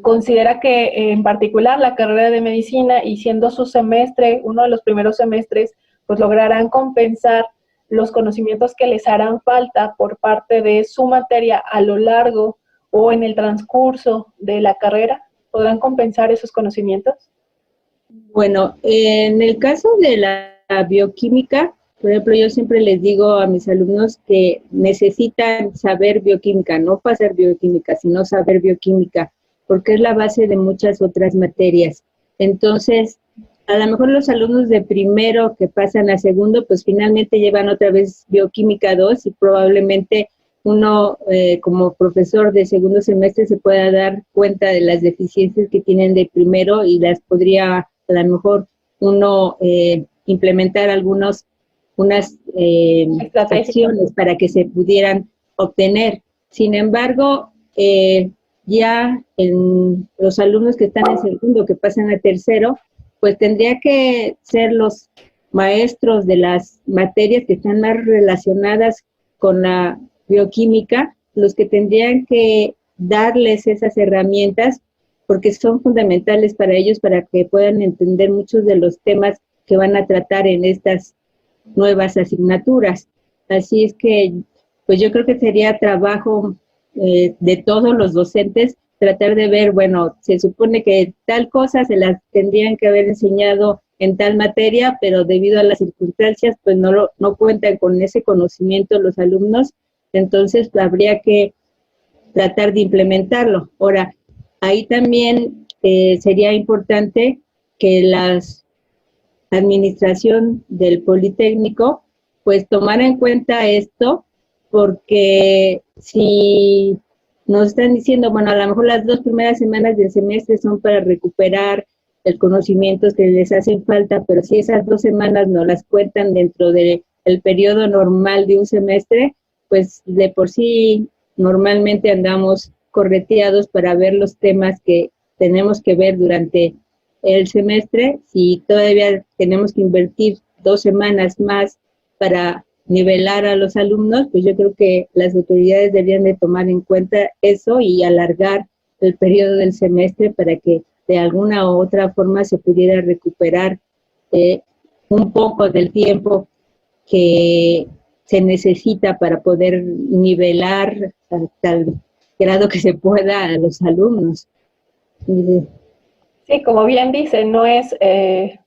Considera que en particular la carrera de medicina, y siendo su semestre, uno de los primeros semestres, pues lograrán compensar los conocimientos que les harán falta por parte de su materia a lo largo o en el transcurso de la carrera. ¿Podrán compensar esos conocimientos? Bueno, en el caso de la bioquímica, por ejemplo, yo siempre les digo a mis alumnos que necesitan saber bioquímica, no pasar bioquímica, sino saber bioquímica, porque es la base de muchas otras materias. Entonces, a lo mejor los alumnos de primero que pasan a segundo, pues finalmente llevan otra vez bioquímica 2 y probablemente uno como profesor de segundo semestre se pueda dar cuenta de las deficiencias que tienen de primero y las podría a lo mejor uno implementar unas acciones para que se pudieran obtener. Sin embargo, ya en los alumnos que están en segundo, que pasan a tercero, pues tendría que ser los maestros de las materias que están más relacionadas con la bioquímica, los que tendrían que darles esas herramientas, porque son fundamentales para ellos, para que puedan entender muchos de los temas que van a tratar en estas nuevas asignaturas. Así es que, pues yo creo que sería trabajo de todos los docentes tratar de ver, bueno, se supone que tal cosa se las tendrían que haber enseñado en tal materia, pero debido a las circunstancias, pues no cuentan con ese conocimiento los alumnos, entonces habría que tratar de implementarlo. Ahora, ahí también sería importante que la administración del Politécnico, pues tomara en cuenta esto, porque si nos están diciendo, bueno, a lo mejor las 2 primeras semanas del semestre son para recuperar el conocimiento que les hacen falta, pero si esas 2 semanas no las cuentan dentro del periodo normal de un semestre, pues de por sí normalmente andamos correteados para ver los temas que tenemos que ver durante el semestre. Si todavía tenemos que invertir 2 semanas más para nivelar a los alumnos, pues yo creo que las autoridades deberían de tomar en cuenta eso y alargar el periodo del semestre para que de alguna u otra forma se pudiera recuperar un poco del tiempo que se necesita para poder nivelar hasta el grado que se pueda a los alumnos. Sí, como bien dice, no es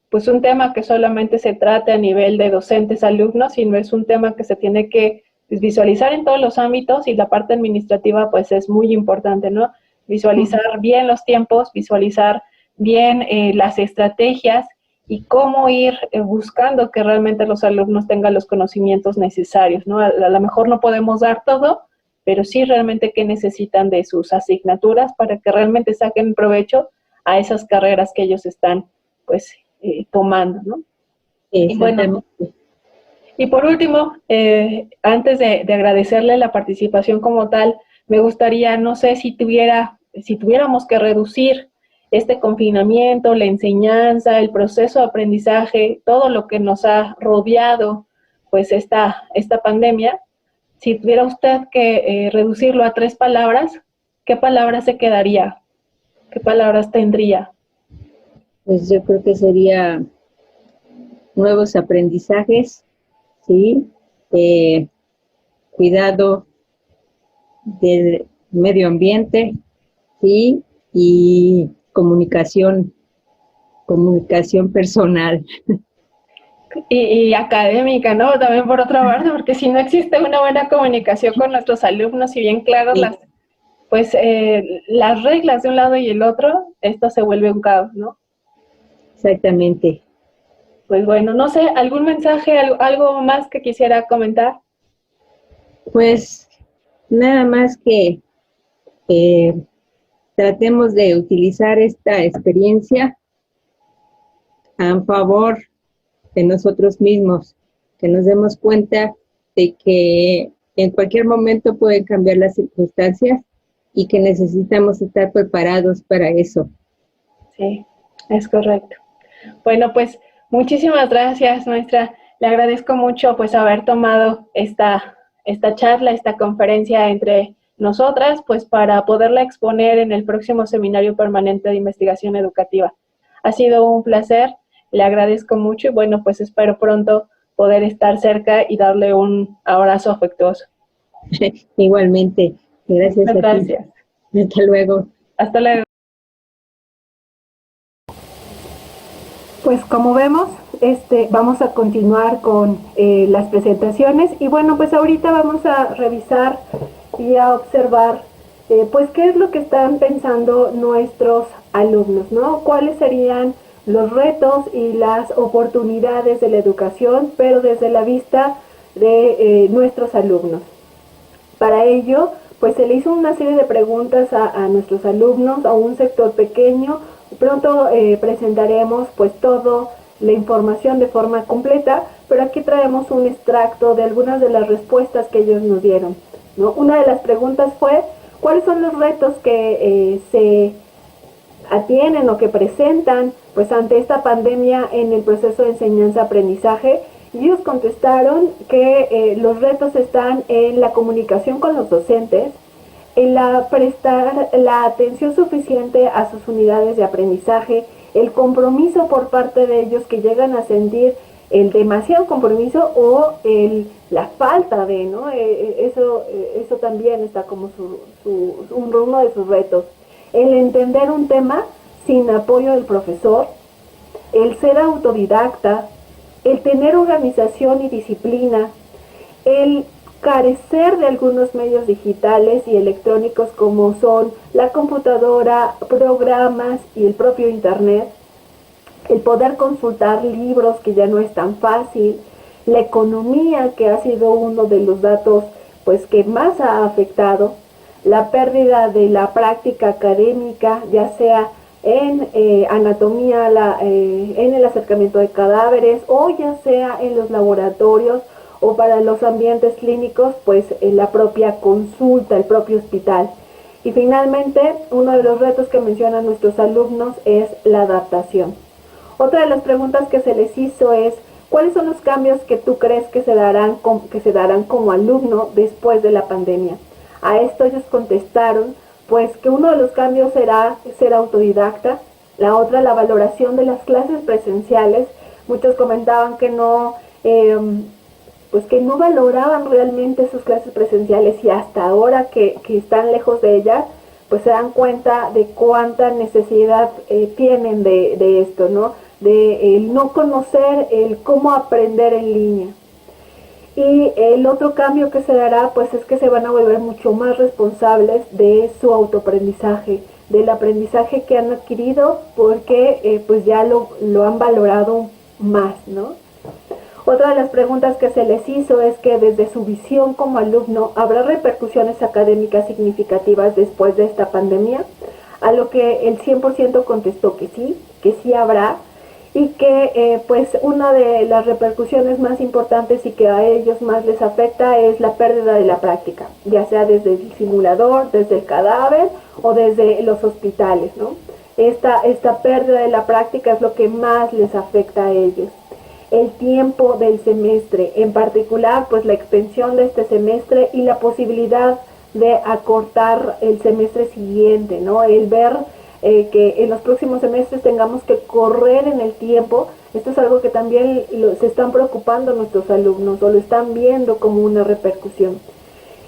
pues un tema que solamente se trate a nivel de docentes, alumnos, sino es un tema que se tiene que visualizar en todos los ámbitos, y la parte administrativa pues es muy importante, ¿no? Visualizar bien los tiempos, visualizar bien las estrategias y cómo ir buscando que realmente los alumnos tengan los conocimientos necesarios, ¿no? A lo mejor no podemos dar todo, pero sí realmente qué necesitan de sus asignaturas para que realmente saquen provecho a esas carreras que ellos están pues tomando, ¿no? Y bueno, y por último, antes de agradecerle la participación como tal, me gustaría, no sé si tuviéramos que reducir este confinamiento, la enseñanza, el proceso de aprendizaje, todo lo que nos ha rodeado, pues esta pandemia, si tuviera usted que reducirlo a 3 palabras, ¿qué palabras se quedaría? ¿Qué palabras tendría? Pues yo creo que sería nuevos aprendizajes, ¿sí? Cuidado del medio ambiente, ¿sí? Y comunicación personal. Y académica, ¿no? También por otra parte, porque si no existe una buena comunicación con nuestros alumnos, si bien claro, sí, las reglas de un lado y el otro, esto se vuelve un caos, ¿no? Exactamente. Pues bueno, no sé, ¿algún mensaje, algo más que quisiera comentar? Pues nada más que tratemos de utilizar esta experiencia a favor de nosotros mismos, que nos demos cuenta de que en cualquier momento pueden cambiar las circunstancias y que necesitamos estar preparados para eso. Sí, es correcto. Bueno, pues muchísimas gracias, maestra. Le agradezco mucho pues haber tomado esta esta charla, esta conferencia entre nosotras, pues para poderla exponer en el próximo Seminario Permanente de Investigación Educativa. Ha sido un placer, le agradezco mucho y bueno, pues espero pronto poder estar cerca y darle un abrazo afectuoso. Igualmente, gracias. Gracias. Hasta luego. Hasta luego. Pues como vemos, vamos a continuar con las presentaciones y bueno, pues ahorita vamos a revisar y a observar pues qué es lo que están pensando nuestros alumnos, ¿no? Cuáles serían los retos y las oportunidades de la educación, pero desde la vista de nuestros alumnos. Para ello, pues se le hizo una serie de preguntas a nuestros alumnos, a un sector pequeño. Pronto presentaremos pues toda la información de forma completa, pero aquí traemos un extracto de algunas de las respuestas que ellos nos dieron, ¿no? Una de las preguntas fue, ¿cuáles son los retos que se atienen o que presentan pues ante esta pandemia en el proceso de enseñanza-aprendizaje? Y ellos contestaron que los retos están en la comunicación con los docentes, en prestar la atención suficiente a sus unidades de aprendizaje, el compromiso por parte de ellos que llegan a sentir el demasiado compromiso o la falta de, ¿no? Eso también está como uno de sus retos. El entender un tema sin apoyo del profesor, el ser autodidacta, el tener organización y disciplina, el carecer de algunos medios digitales y electrónicos como son la computadora, programas y el propio internet, el poder consultar libros que ya no es tan fácil, la economía que ha sido uno de los datos pues que más ha afectado, la pérdida de la práctica académica, ya sea en anatomía, en el acercamiento de cadáveres o ya sea en los laboratorios o para los ambientes clínicos, pues la propia consulta, el propio hospital. Y finalmente, uno de los retos que mencionan nuestros alumnos es la adaptación. Otra de las preguntas que se les hizo es, ¿cuáles son los cambios que tú crees que se darán como alumno después de la pandemia? A esto ellos contestaron, pues que uno de los cambios será ser autodidacta, la otra la valoración de las clases presenciales. Muchos comentaban que no valoraban realmente sus clases presenciales y hasta ahora que están lejos de ellas, pues se dan cuenta de cuánta necesidad tienen de esto, ¿no? De el no conocer, el cómo aprender en línea. Y el otro cambio que se dará, pues es que se van a volver mucho más responsables de su autoaprendizaje, del aprendizaje que han adquirido, porque pues ya lo han valorado más, ¿no? Otra de las preguntas que se les hizo es que desde su visión como alumno, ¿habrá repercusiones académicas significativas después de esta pandemia? A lo que el 100% contestó que sí habrá, y que pues una de las repercusiones más importantes y que a ellos más les afecta es la pérdida de la práctica, ya sea desde el simulador, desde el cadáver o desde los hospitales, ¿no? Esta pérdida de la práctica es lo que más les afecta a ellos. El tiempo del semestre, en particular pues la extensión de este semestre y la posibilidad de acortar el semestre siguiente, ¿no? El ver que en los próximos semestres tengamos que correr en el tiempo. Esto es algo que también se están preocupando nuestros alumnos o lo están viendo como una repercusión.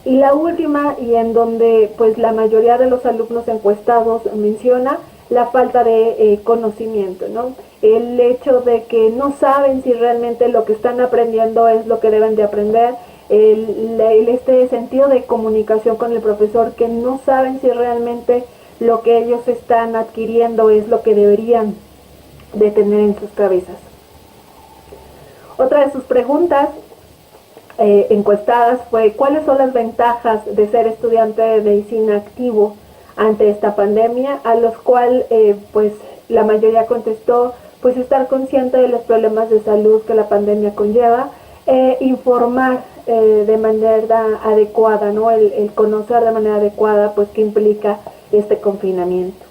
Y la última, y en donde pues la mayoría de los alumnos encuestados menciona la falta de conocimiento, ¿no? El hecho de que no saben si realmente lo que están aprendiendo es lo que deben de aprender, este sentido de comunicación con el profesor, que no saben si realmente lo que ellos están adquiriendo es lo que deberían de tener en sus cabezas. Otra de sus preguntas encuestadas fue, ¿cuáles son las ventajas de ser estudiante de medicina activo ante esta pandemia? A los cuales pues la mayoría contestó, pues estar consciente de los problemas de salud que la pandemia conlleva, informar de manera adecuada, ¿no? El conocer de manera adecuada, pues qué implica este confinamiento.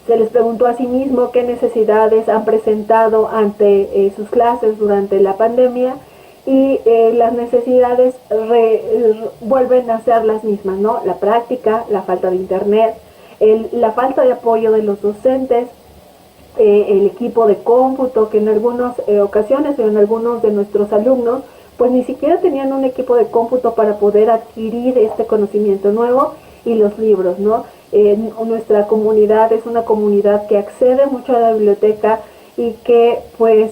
Se les preguntó asimismo qué necesidades han presentado ante sus clases durante la pandemia y las necesidades vuelven a ser las mismas, ¿no? La práctica, la falta de internet, la falta de apoyo de los docentes, el equipo de cómputo, que en algunas ocasiones o en algunos de nuestros alumnos pues ni siquiera tenían un equipo de cómputo para poder adquirir este conocimiento nuevo, y los libros, ¿no? Nuestra comunidad es una comunidad que accede mucho a la biblioteca y que pues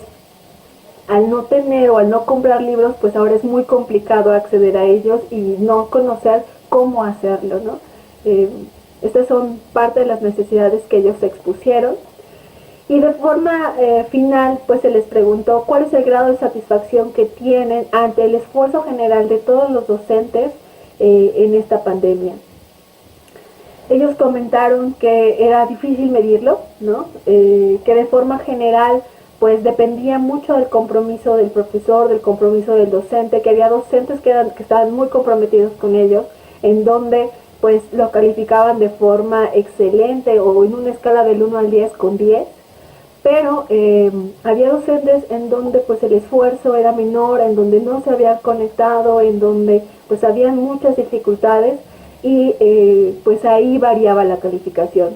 al no tener o al no comprar libros, pues ahora es muy complicado acceder a ellos y no conocer cómo hacerlo, ¿no? Estas son parte de las necesidades que ellos expusieron. Y de forma final, pues se les preguntó cuál es el grado de satisfacción que tienen ante el esfuerzo general de todos los docentes en esta pandemia. Ellos comentaron que era difícil medirlo, ¿no? Que de forma general pues dependía mucho del compromiso del profesor, del compromiso del docente, que había docentes que estaban muy comprometidos con ellos, en donde pues lo calificaban de forma excelente o en una escala del 1 al 10 con 10, pero había docentes en donde pues el esfuerzo era menor, en donde no se habían conectado, en donde pues habían muchas dificultades y pues ahí variaba la calificación.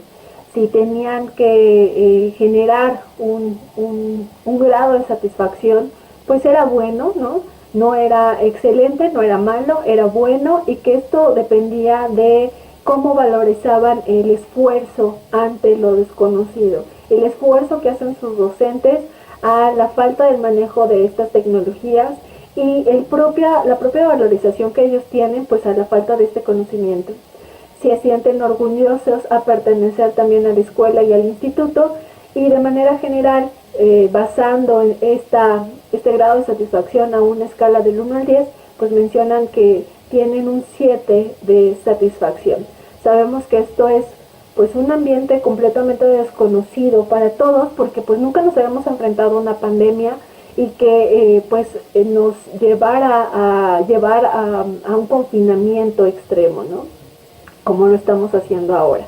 Si tenían que generar un grado de satisfacción, pues era bueno, ¿no? No era excelente, no era malo, era bueno, y que esto dependía de cómo valorizaban el esfuerzo ante lo desconocido, el esfuerzo que hacen sus docentes a la falta del manejo de estas tecnologías y la propia valorización que ellos tienen pues a la falta de este conocimiento. Se sienten orgullosos a pertenecer también a la escuela y al instituto, y de manera general, basando en este grado de satisfacción a una escala del 1 al 10, pues mencionan que tienen un 7 de satisfacción. Sabemos que esto es pues un ambiente completamente desconocido para todos, porque pues nunca nos habíamos enfrentado a una pandemia y que nos llevara a llevar a un confinamiento extremo, ¿no? Como lo estamos haciendo ahora.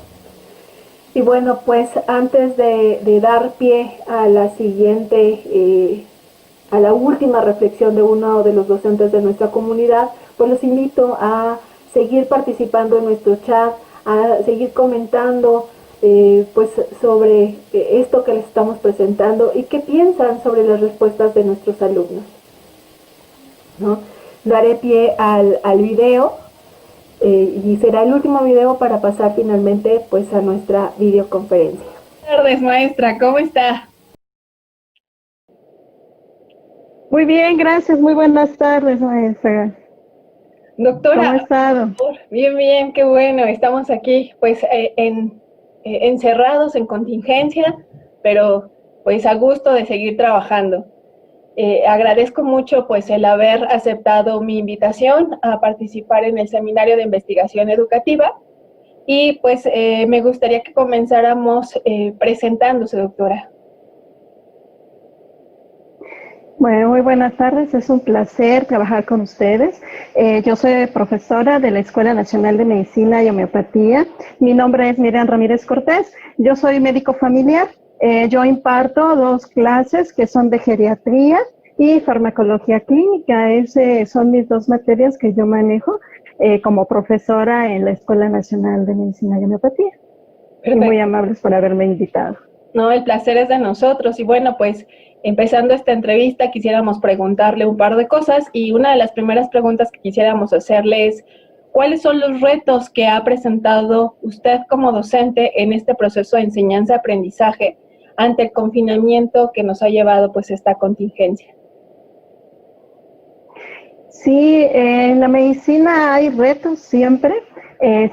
Y bueno, pues antes de dar pie a la siguiente, a la última reflexión de uno de los docentes de nuestra comunidad, pues los invito a seguir participando en nuestro chat, a seguir comentando pues sobre esto que les estamos presentando y qué piensan sobre las respuestas de nuestros alumnos, ¿no? Daré pie al video y será el último video para pasar finalmente pues a nuestra videoconferencia. Buenas tardes, maestra, ¿cómo está? Muy bien, gracias. Muy buenas tardes, maestra. Doctora, ¿cómo ha estado? Bien, bien, qué bueno. Estamos aquí pues encerrados en contingencia, pero pues a gusto de seguir trabajando. Agradezco mucho pues el haber aceptado mi invitación a participar en el seminario de investigación educativa, y pues me gustaría que comenzáramos presentándose, doctora. Bueno, muy buenas tardes, es un placer trabajar con ustedes. Yo soy profesora de la Escuela Nacional de Medicina y Homeopatía. Mi nombre es Miriam Ramírez Cortés, yo soy médico familiar. Yo imparto 2 clases que son de geriatría y farmacología clínica. Son mis 2 materias que yo manejo como profesora en la Escuela Nacional de Medicina y Homeopatía. Y muy amables por haberme invitado. No, el placer es de nosotros. Y bueno, pues empezando esta entrevista quisiéramos preguntarle un par de cosas, y una de las primeras preguntas que quisiéramos hacerle es: ¿cuáles son los retos que ha presentado usted como docente en este proceso de enseñanza-aprendizaje ante el confinamiento que nos ha llevado pues esta contingencia? Sí, en la medicina hay retos siempre.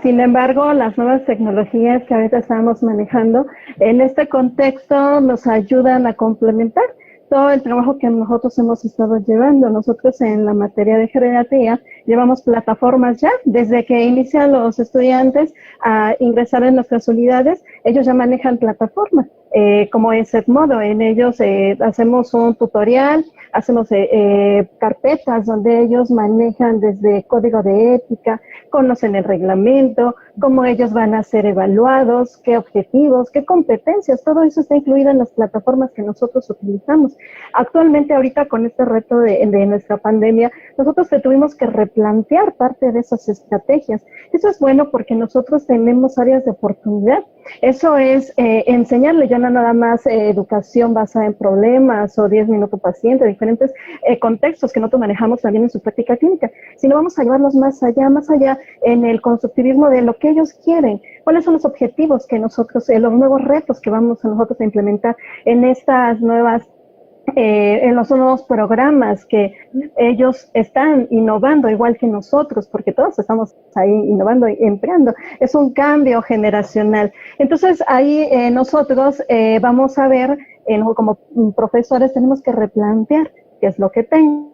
Sin embargo, las nuevas tecnologías que ahorita estamos manejando en este contexto nos ayudan a complementar todo el trabajo que nosotros hemos estado llevando. Nosotros en la materia de geriatría llevamos plataformas ya, desde que inician los estudiantes a ingresar en nuestras unidades, ellos ya manejan plataformas, como es Edmodo. En ellos hacemos un tutorial, hacemos carpetas donde ellos manejan desde código de ética, conocen el reglamento, cómo ellos van a ser evaluados, qué objetivos, qué competencias, todo eso está incluido en las plataformas que nosotros utilizamos. Actualmente, ahorita con este reto de nuestra pandemia, nosotros tuvimos que replantear parte de esas estrategias. Eso es bueno porque nosotros tenemos áreas de oportunidad. Eso es enseñarle ya no nada más educación basada en problemas o 10 minutos paciente, diferentes contextos que nosotros manejamos también en su práctica clínica, sino vamos a llevarlos más allá en el constructivismo de lo que ellos quieren, cuáles son los objetivos que nosotros, los nuevos retos que vamos a nosotros a implementar en estas nuevas en los nuevos programas que ellos están innovando igual que nosotros, porque todos estamos ahí innovando y empleando. Es un cambio generacional. Entonces ahí nosotros vamos a ver, como profesores tenemos que replantear qué es lo que tengo,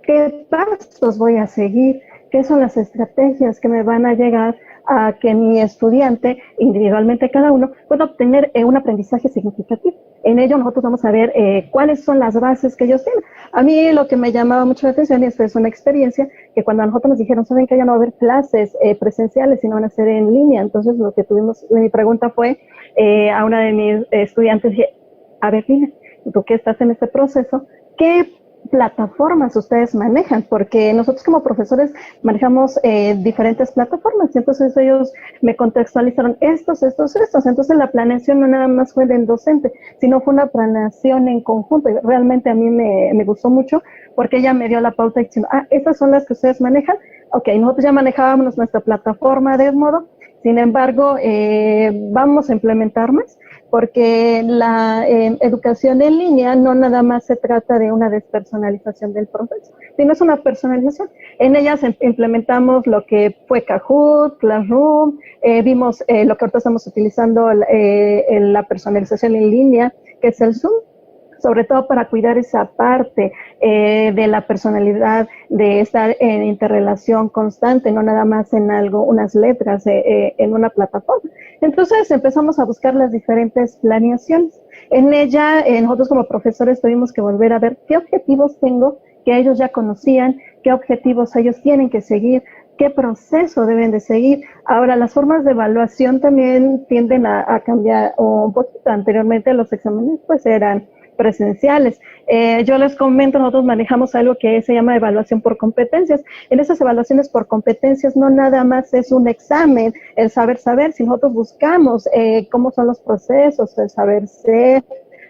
qué pasos voy a seguir, qué son las estrategias que me van a llegar a que mi estudiante, individualmente cada uno, pueda obtener un aprendizaje significativo. En ello nosotros vamos a ver cuáles son las bases que ellos tienen. A mí lo que me llamaba mucho la atención, y esto es una experiencia, que cuando a nosotros nos dijeron, saben que ya no va a haber clases presenciales, sino van a ser en línea. Entonces lo que tuvimos, mi pregunta fue a una de mis estudiantes, dije, a ver, Lina, tú que estás en este proceso, ¿qué plataformas ustedes manejan? Porque nosotros como profesores manejamos diferentes plataformas, y entonces ellos me contextualizaron estos. Entonces la planeación no nada más fue del docente, sino fue una planeación en conjunto, y realmente a mí me gustó mucho, porque ella me dio la pauta diciendo, estas son las que ustedes manejan. Ok, nosotros ya manejábamos nuestra plataforma de Edmodo, sin embargo, vamos a implementar más, porque la educación en línea no nada más se trata de una despersonalización del proceso, sino es una personalización. En ellas implementamos lo que fue Kahoot, Classroom, vimos lo que ahorita estamos utilizando, la personalización en línea, que es el Zoom, sobre todo para cuidar esa parte de la personalidad, de estar en interrelación constante, no nada más en algo, unas letras en una plataforma. Entonces empezamos a buscar las diferentes planeaciones. En ella, nosotros como profesores tuvimos que volver a ver qué objetivos tengo, que ellos ya conocían, qué objetivos ellos tienen que seguir, qué proceso deben de seguir. Ahora, las formas de evaluación también tienden a cambiar un poquito. Anteriormente los exámenes pues eran presenciales. Yo les comento, nosotros manejamos algo que se llama evaluación por competencias. En esas evaluaciones por competencias no nada más es un examen, el saber, si nosotros buscamos cómo son los procesos, el saber ser,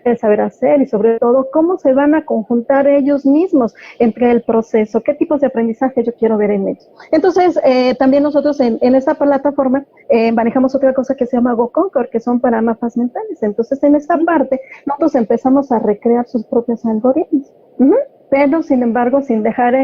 el saber hacer, y sobre todo cómo se van a conjuntar ellos mismos entre el proceso, qué tipos de aprendizaje yo quiero ver en ellos. Entonces, también nosotros en esta plataforma manejamos otra cosa que se llama GoConcord, que son para mapas mentales. Entonces, en esta parte, nosotros empezamos a recrear sus propios algoritmos. Pero, sin embargo, sin dejar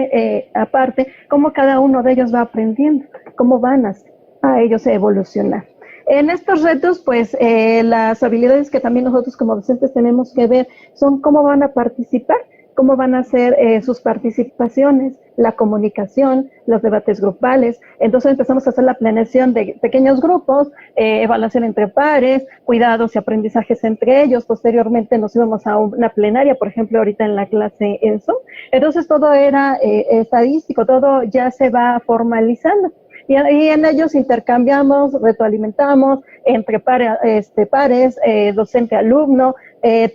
aparte cómo cada uno de ellos va aprendiendo, cómo van a ellos evolucionar. En estos retos, pues, las habilidades que también nosotros como docentes tenemos que ver son cómo van a participar, cómo van a ser sus participaciones, la comunicación, los debates grupales. Entonces empezamos a hacer la planeación de pequeños grupos, evaluación entre pares, cuidados y aprendizajes entre ellos. Posteriormente nos íbamos a una plenaria, por ejemplo, ahorita en la clase en Zoom. Entonces todo era estadístico, todo ya se va formalizando. Y en ellos intercambiamos, retroalimentamos entre pares, docente-alumno,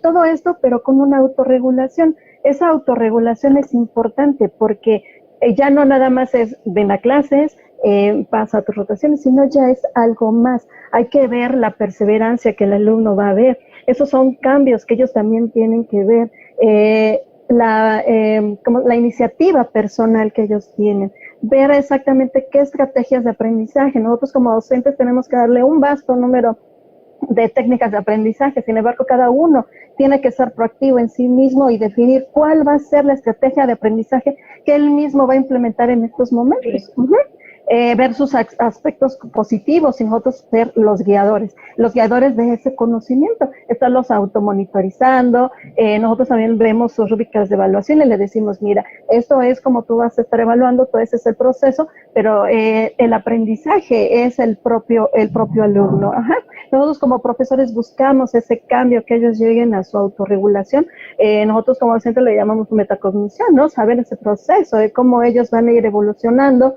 todo esto, pero con una autorregulación. Esa autorregulación es importante porque ya no nada más es ven a clases, pasa a tus rotaciones, sino ya es algo más. Hay que ver la perseverancia que el alumno va a ver. Esos son cambios que ellos también tienen que ver. Como la iniciativa personal que ellos tienen, ver exactamente qué estrategias de aprendizaje. Nosotros como docentes tenemos que darle un vasto número de técnicas de aprendizaje, sin embargo cada uno tiene que ser proactivo en sí mismo y definir cuál va a ser la estrategia de aprendizaje que él mismo va a implementar en estos momentos. ver sus aspectos positivos y nosotros ser los guiadores de ese conocimiento, estarlos automonitorizando. Nosotros también vemos sus rúbricas de evaluación y le decimos, mira, esto es como tú vas a estar evaluando, todo ese es el proceso, pero el aprendizaje es el propio alumno. Ajá. Nosotros como profesores buscamos ese cambio, que ellos lleguen a su autorregulación. Nosotros como docentes le llamamos metacognición, ¿no? Saber ese proceso de cómo ellos van a ir evolucionando.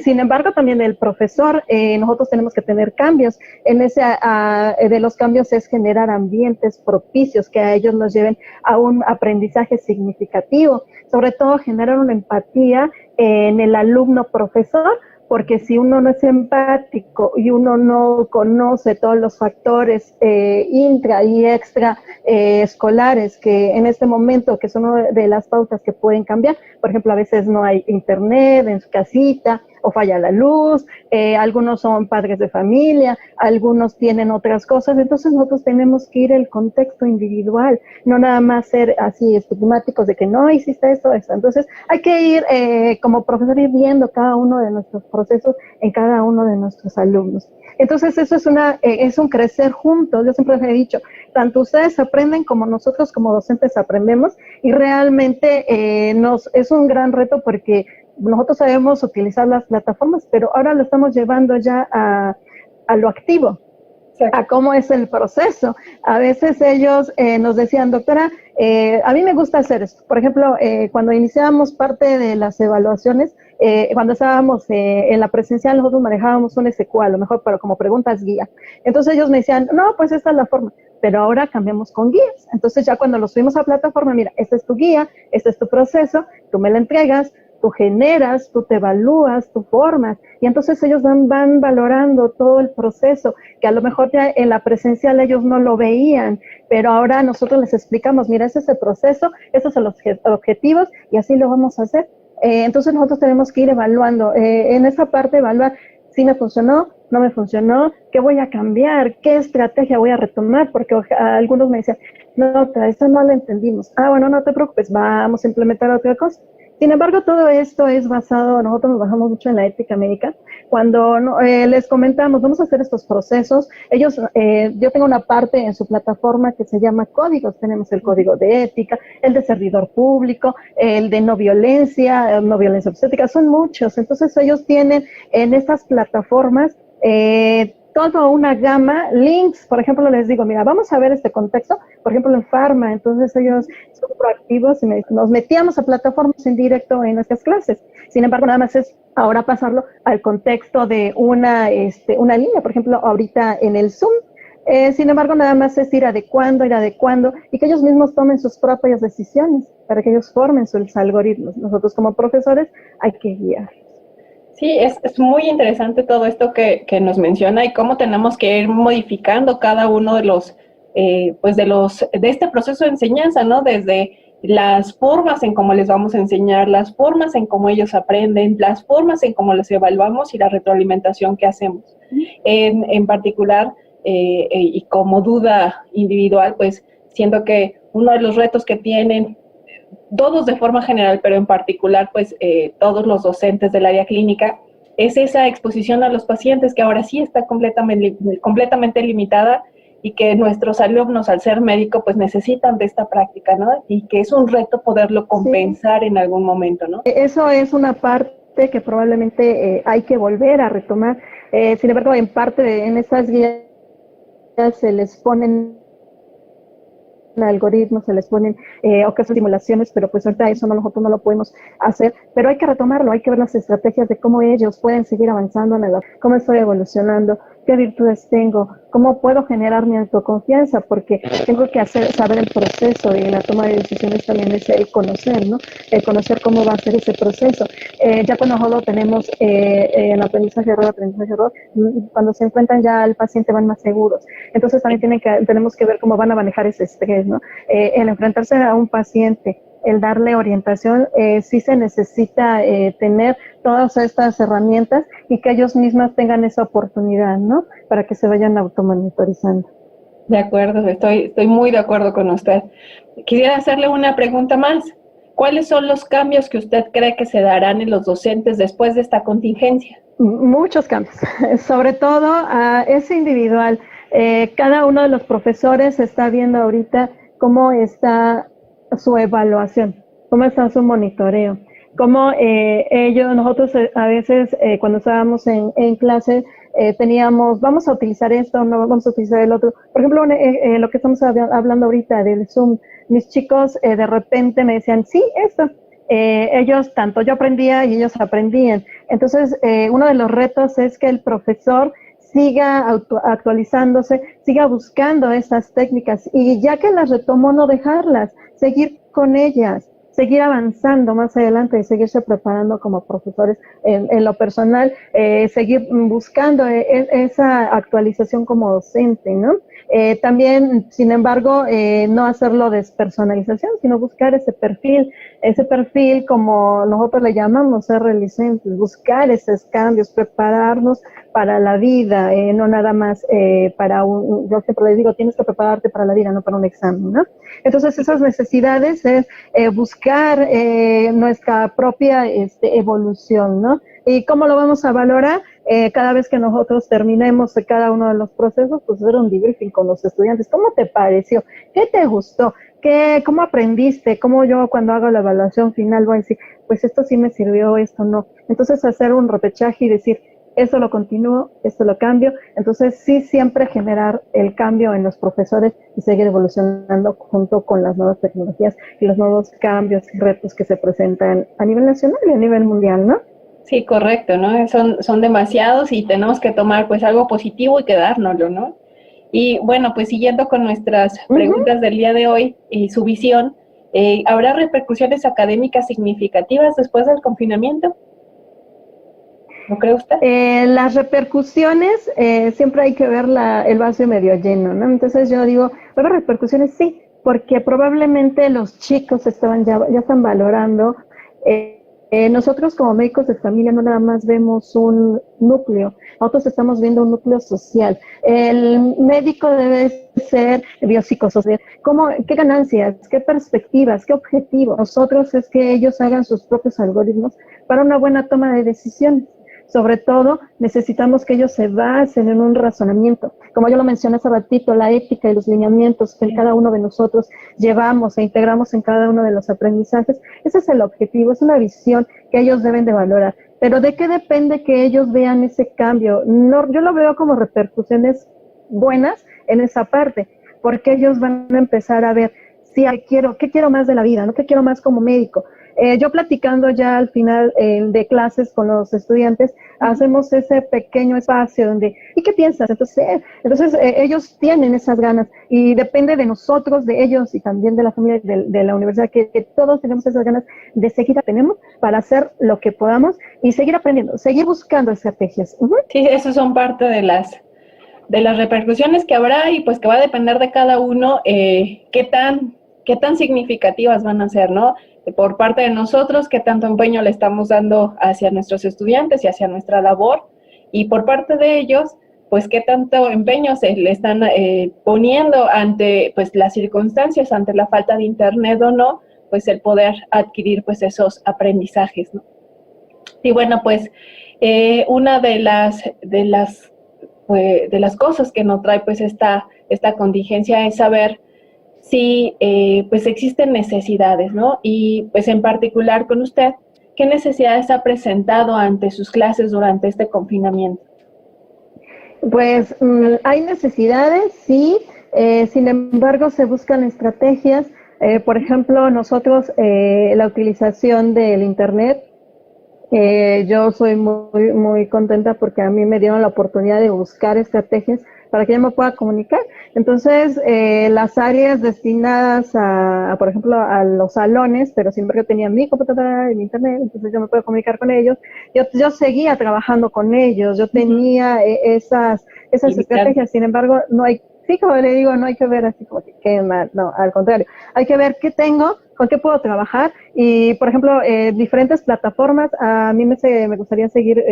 Sin embargo, también el profesor, nosotros tenemos que tener cambios. En ese, de los cambios es generar ambientes propicios que a ellos los lleven a un aprendizaje significativo. Sobre todo, generar una empatía en el alumno-profesor, porque si uno no es empático y uno no conoce todos los factores intra y extra escolares que en este momento, que son una de las pautas que pueden cambiar, por ejemplo, a veces no hay internet en su casita, o falla la luz, algunos son padres de familia, algunos tienen otras cosas, entonces nosotros tenemos que ir al contexto individual, no nada más ser así estigmáticos de que no hiciste esto. Entonces hay que ir como profesor ir viendo cada uno de nuestros procesos en cada uno de nuestros alumnos. Entonces eso es un crecer juntos. Yo siempre les he dicho, tanto ustedes aprenden como nosotros como docentes aprendemos, y realmente es un gran reto porque nosotros sabemos utilizar las plataformas, pero ahora lo estamos llevando ya a lo activo, a cómo es el proceso. A veces ellos nos decían, doctora, a mí me gusta hacer esto. Por ejemplo, cuando iniciábamos parte de las evaluaciones, cuando estábamos en la presencial, nosotros manejábamos un SQ, a lo mejor, pero como preguntas guía. Entonces ellos me decían, no, pues esta es la forma, pero ahora cambiamos con guías. Entonces ya cuando lo subimos a plataforma, mira, este es tu guía, este es tu proceso, tú me la entregas, tú generas, tú te evalúas, tú formas, y entonces ellos van valorando todo el proceso, que a lo mejor ya en la presencial ellos no lo veían, pero ahora nosotros les explicamos, mira, ese es el proceso, esos son los objetivos, y así lo vamos a hacer. Entonces nosotros tenemos que ir evaluando, en esa parte evaluar, si me funcionó, no me funcionó, qué voy a cambiar, qué estrategia voy a retomar, porque algunos me decían, no, eso no lo entendimos. Bueno, no te preocupes, vamos a implementar otra cosa. Sin embargo, todo esto es basado, nosotros nos basamos mucho en la ética médica. Cuando les comentamos, vamos a hacer estos procesos, yo tengo una parte en su plataforma que se llama códigos. Tenemos el código de ética, el de servidor público, el de no violencia obstétrica, son muchos. Entonces ellos tienen en estas plataformas toda una gama, links, por ejemplo, les digo, mira, vamos a ver este contexto, por ejemplo, en Pharma. Entonces ellos son proactivos y nos metíamos a plataformas en directo en nuestras clases. Sin embargo, nada más es ahora pasarlo al contexto de una línea, por ejemplo, ahorita en el Zoom. Sin embargo, nada más es ir adecuando, y que ellos mismos tomen sus propias decisiones para que ellos formen sus algoritmos. Nosotros como profesores hay que guiar. Sí, es muy interesante todo esto que nos menciona y cómo tenemos que ir modificando cada uno de los, de este proceso de enseñanza, ¿no? Desde las formas en cómo les vamos a enseñar, las formas en cómo ellos aprenden, las formas en cómo les evaluamos y la retroalimentación que hacemos. En particular, y como duda individual, pues siento que uno de los retos que tienen todos de forma general, pero en particular, pues todos los docentes del área clínica, es esa exposición a los pacientes que ahora sí está completamente limitada, y que nuestros alumnos, al ser médico, pues necesitan de esta práctica, ¿no? Y que es un reto poderlo compensar en algún momento, ¿no? Eso es una parte que probablemente hay que volver a retomar. Sin embargo, en parte en esas guías se les ponen algoritmos, se les ponen otras simulaciones, pero pues ahorita eso nosotros no lo podemos hacer, pero hay que retomarlo, hay que ver las estrategias de cómo ellos pueden seguir avanzando, cómo estoy evolucionando, qué virtudes tengo, cómo puedo generar mi autoconfianza, porque tengo que saber el proceso, y la toma de decisiones también es el conocer, ¿no? El conocer cómo va a ser ese proceso. Ya cuando nosotros tenemos el aprendizaje-error, cuando se encuentran ya al paciente van más seguros. Entonces también tenemos que ver cómo van a manejar ese estrés, ¿no? El enfrentarse a un paciente, el darle orientación, sí se necesita tener todas estas herramientas y que ellos mismos tengan esa oportunidad, ¿no? Para que se vayan automonitorizando. De acuerdo, estoy muy de acuerdo con usted. Quisiera hacerle una pregunta más. ¿Cuáles son los cambios que usted cree que se darán en los docentes después de esta contingencia? Muchos cambios, sobre todo es individual. Cada uno de los profesores está viendo ahorita cómo está su evaluación, cómo está su monitoreo, cómo nosotros a veces cuando estábamos en clase teníamos, vamos a utilizar esto, no vamos a utilizar el otro. Por ejemplo, lo que estamos hablando ahorita del Zoom, mis chicos de repente me decían, sí, esto. Ellos, tanto yo aprendía y ellos aprendían. Entonces, uno de los retos es que el profesor siga actualizándose, siga buscando estas técnicas y ya que las retomó, no dejarlas, seguir con ellas, seguir avanzando más adelante y seguirse preparando como profesores en lo personal, seguir buscando esa actualización como docente, ¿no? También, sin embargo, no hacerlo despersonalización, sino buscar ese perfil como nosotros le llamamos ser relicentes, buscar esos cambios, prepararnos para la vida, no nada más yo siempre les digo, tienes que prepararte para la vida, no para un examen, ¿no? Entonces, esas necesidades es buscar nuestra propia evolución, ¿no? ¿Y cómo lo vamos a valorar? Cada vez que nosotros terminemos cada uno de los procesos, pues hacer un debriefing con los estudiantes. ¿Cómo te pareció? ¿Qué te gustó? ¿Cómo aprendiste? ¿Cómo yo cuando hago la evaluación final voy a decir, pues esto sí me sirvió, esto no? Entonces hacer un repechaje y decir, esto lo continúo, esto lo cambio. Entonces sí siempre generar el cambio en los profesores y seguir evolucionando junto con las nuevas tecnologías y los nuevos cambios y retos que se presentan a nivel nacional y a nivel mundial, ¿no? Sí, correcto, ¿no? Son demasiados y tenemos que tomar pues algo positivo y quedárnoslo, ¿no? Y bueno, pues siguiendo con nuestras preguntas del día de hoy y su visión, ¿habrá repercusiones académicas significativas después del confinamiento? ¿No cree usted? Las repercusiones, siempre hay que ver el vaso medio lleno, ¿no? Entonces yo digo, ¿habrá repercusiones? Sí, porque probablemente los chicos ya están valorando. Nosotros como médicos de familia no nada más vemos un núcleo, nosotros estamos viendo un núcleo social. El médico debe ser biopsicosocial. ¿Qué ganancias, qué perspectivas, qué objetivos? Nosotros es que ellos hagan sus propios algoritmos para una buena toma de decisiones. Sobre todo, necesitamos que ellos se basen en un razonamiento. Como yo lo mencioné hace ratito, la ética y los lineamientos que cada uno de nosotros llevamos e integramos en cada uno de los aprendizajes, ese es el objetivo, es una visión que ellos deben de valorar. Pero ¿de qué depende que ellos vean ese cambio? No, yo lo veo como repercusiones buenas en esa parte, porque ellos van a empezar a ver qué quiero más de la vida, ¿no? ¿Qué quiero más como médico? Yo platicando ya al final de clases con los estudiantes, hacemos ese pequeño espacio donde, ¿y qué piensas? Entonces ellos tienen esas ganas y depende de nosotros, de ellos y también de la familia de la universidad, que todos tenemos esas ganas de seguir tenemos para hacer lo que podamos y seguir aprendiendo, seguir buscando estrategias. Sí, esos son parte de las repercusiones que habrá y pues que va a depender de cada uno qué tan significativas van a ser, ¿no? Por parte de nosotros, qué tanto empeño le estamos dando hacia nuestros estudiantes y hacia nuestra labor, y por parte de ellos, pues qué tanto empeño se le están poniendo ante pues las circunstancias, ante la falta de internet o no, pues el poder adquirir pues esos aprendizajes, ¿no? Y bueno, pues una de las cosas que nos trae pues esta contingencia es saber si pues existen necesidades, ¿no? Y pues en particular con usted, ¿qué necesidades ha presentado ante sus clases durante este confinamiento? Pues hay necesidades, sí, sin embargo se buscan estrategias. Por ejemplo, nosotros la utilización del internet, yo soy muy, muy contenta porque a mí me dieron la oportunidad de buscar estrategias para que yo me pueda comunicar. Entonces, las áreas destinadas por ejemplo, a los salones, pero siempre yo tenía mi computadora y mi internet, entonces yo me puedo comunicar con ellos. Yo seguía trabajando con ellos, yo tenía esas estrategias, sin embargo, no hay sí, como le digo, no hay que ver así como que qué mal, no, al contrario, hay que ver qué tengo, con qué puedo trabajar y, por ejemplo, diferentes plataformas, a mí me gustaría seguir,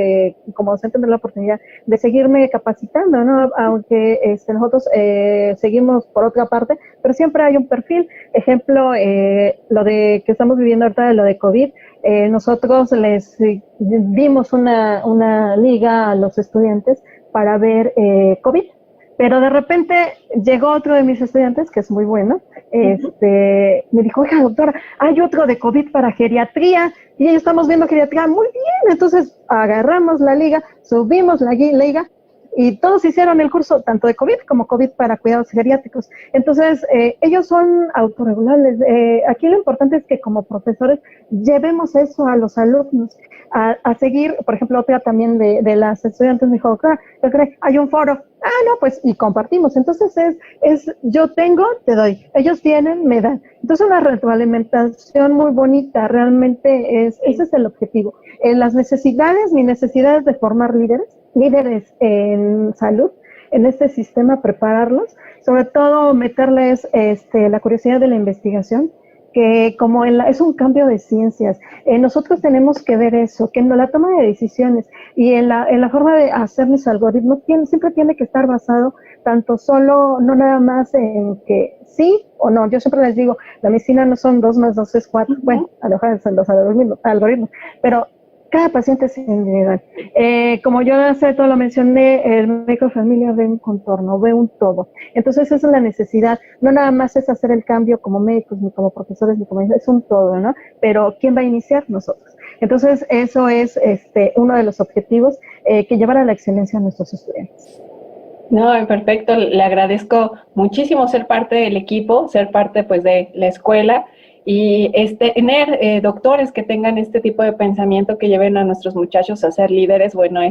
como docente, tener la oportunidad de seguirme capacitando, ¿no? Aunque nosotros seguimos por otra parte, pero siempre hay un perfil. Ejemplo, lo de que estamos viviendo ahorita, lo de COVID, nosotros les dimos una liga a los estudiantes para ver COVID. Pero de repente llegó otro de mis estudiantes, que es muy bueno, me dijo, oiga, doctora, hay otro de COVID para geriatría, y ahí estamos viendo geriatría, muy bien. Entonces agarramos la liga, subimos la liga, y todos hicieron el curso tanto de COVID como COVID para cuidados geriátricos. Entonces, ellos son autorregulables. Aquí lo importante es que como profesores llevemos eso a los alumnos, a seguir. Por ejemplo, otra también de las estudiantes me dijo, hay un foro. Ah, no, pues, y compartimos. Entonces es yo tengo, te doy. Ellos tienen, me dan. Entonces una retroalimentación muy bonita, realmente ese es el objetivo. Las necesidades, mi necesidad es de formar líderes en salud, en este sistema, prepararlos, sobre todo meterles la curiosidad de la investigación, que como es un cambio de ciencias, nosotros tenemos que ver eso, que en la toma de decisiones y en la forma de hacer mis algoritmos siempre tiene que estar basado tanto solo, no nada más en que sí o no. Yo siempre les digo, la medicina no son 2 más 2 es 4, bueno, a lo mejor son los algoritmos, pero cada paciente es individual. Como yo hace todo lo mencioné, el médico de familia ve un contorno, ve un todo. Entonces esa es la necesidad. No nada más es hacer el cambio como médicos, ni como profesores, ni como es un todo, ¿no? Pero ¿quién va a iniciar? Nosotros. Entonces eso es uno de los objetivos, que llevar a la excelencia a nuestros estudiantes. No, perfecto. Le agradezco muchísimo ser parte del equipo, ser parte pues de la escuela y tener doctores que tengan este tipo de pensamiento, que lleven a nuestros muchachos a ser líderes. Bueno,